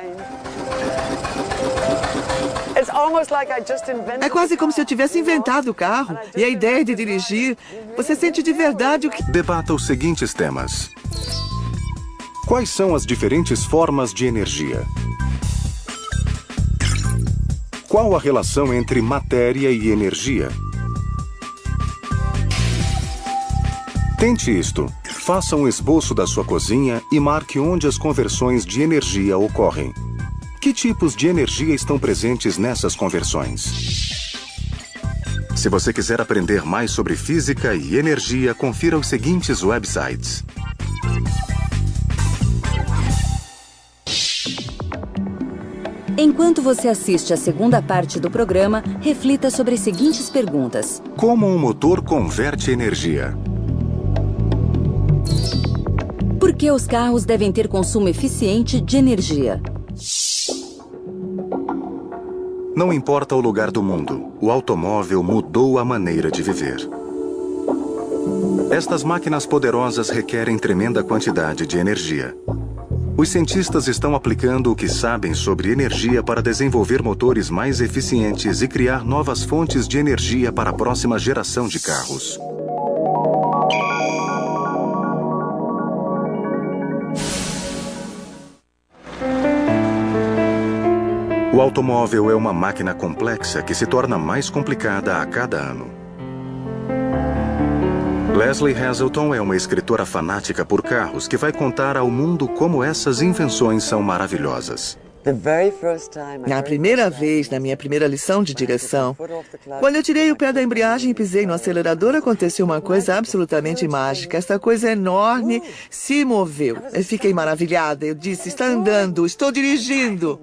É quase como se eu tivesse inventado o carro. E a ideia de dirigir, você sente de verdade o que... Debata os seguintes temas. Quais são as diferentes formas de energia? Qual a relação entre matéria e energia? Tente isto. Faça um esboço da sua cozinha e marque onde as conversões de energia ocorrem. Que tipos de energia estão presentes nessas conversões? Se você quiser aprender mais sobre física e energia, confira os seguintes websites. Enquanto você assiste a segunda parte do programa, reflita sobre as seguintes perguntas. Como um motor converte energia? Por que os carros devem ter consumo eficiente de energia? Não importa o lugar do mundo, o automóvel mudou a maneira de viver. Estas máquinas poderosas requerem tremenda quantidade de energia. Os cientistas estão aplicando o que sabem sobre energia para desenvolver motores mais eficientes e criar novas fontes de energia para a próxima geração de carros. O automóvel é uma máquina complexa que se torna mais complicada a cada ano. Leslie Hazelton é uma escritora fanática por carros que vai contar ao mundo como essas invenções são maravilhosas. Na primeira vez, na minha primeira lição de direção, quando eu tirei o pé da embreagem e pisei no acelerador, aconteceu uma coisa absolutamente mágica. Esta coisa enorme se moveu. Eu fiquei maravilhada. Eu disse, está andando, estou dirigindo.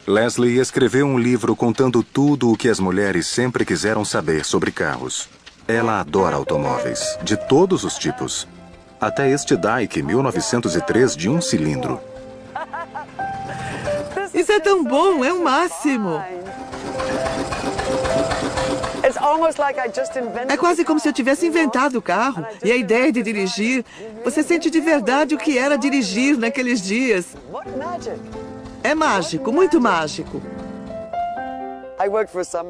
Leslie escreveu um livro contando tudo o que as mulheres sempre quiseram saber sobre carros. Ela adora automóveis, de todos os tipos. Até este Dike 1903 de 1 cilindro. Isso é tão bom, é o máximo. É quase como se eu tivesse inventado o carro. E a ideia de dirigir, você sente de verdade o que era dirigir naqueles dias. É mágico, muito mágico.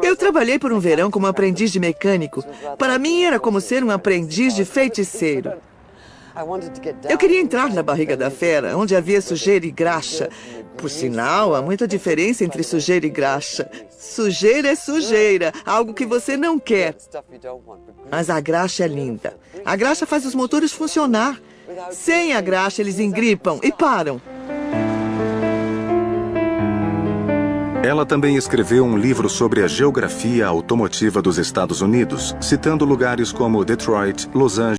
Eu trabalhei por um verão como aprendiz de mecânico. Para mim era como ser um aprendiz de feiticeiro. Eu queria entrar na barriga da fera, onde havia sujeira e graxa. Por sinal, há muita diferença entre sujeira e graxa. Sujeira é sujeira, algo que você não quer. Mas a graxa é linda. A graxa faz os motores funcionar. Sem a graxa, eles engripam e param. Ela também escreveu um livro sobre a geografia automotiva dos Estados Unidos, citando lugares como Detroit, Los Angeles,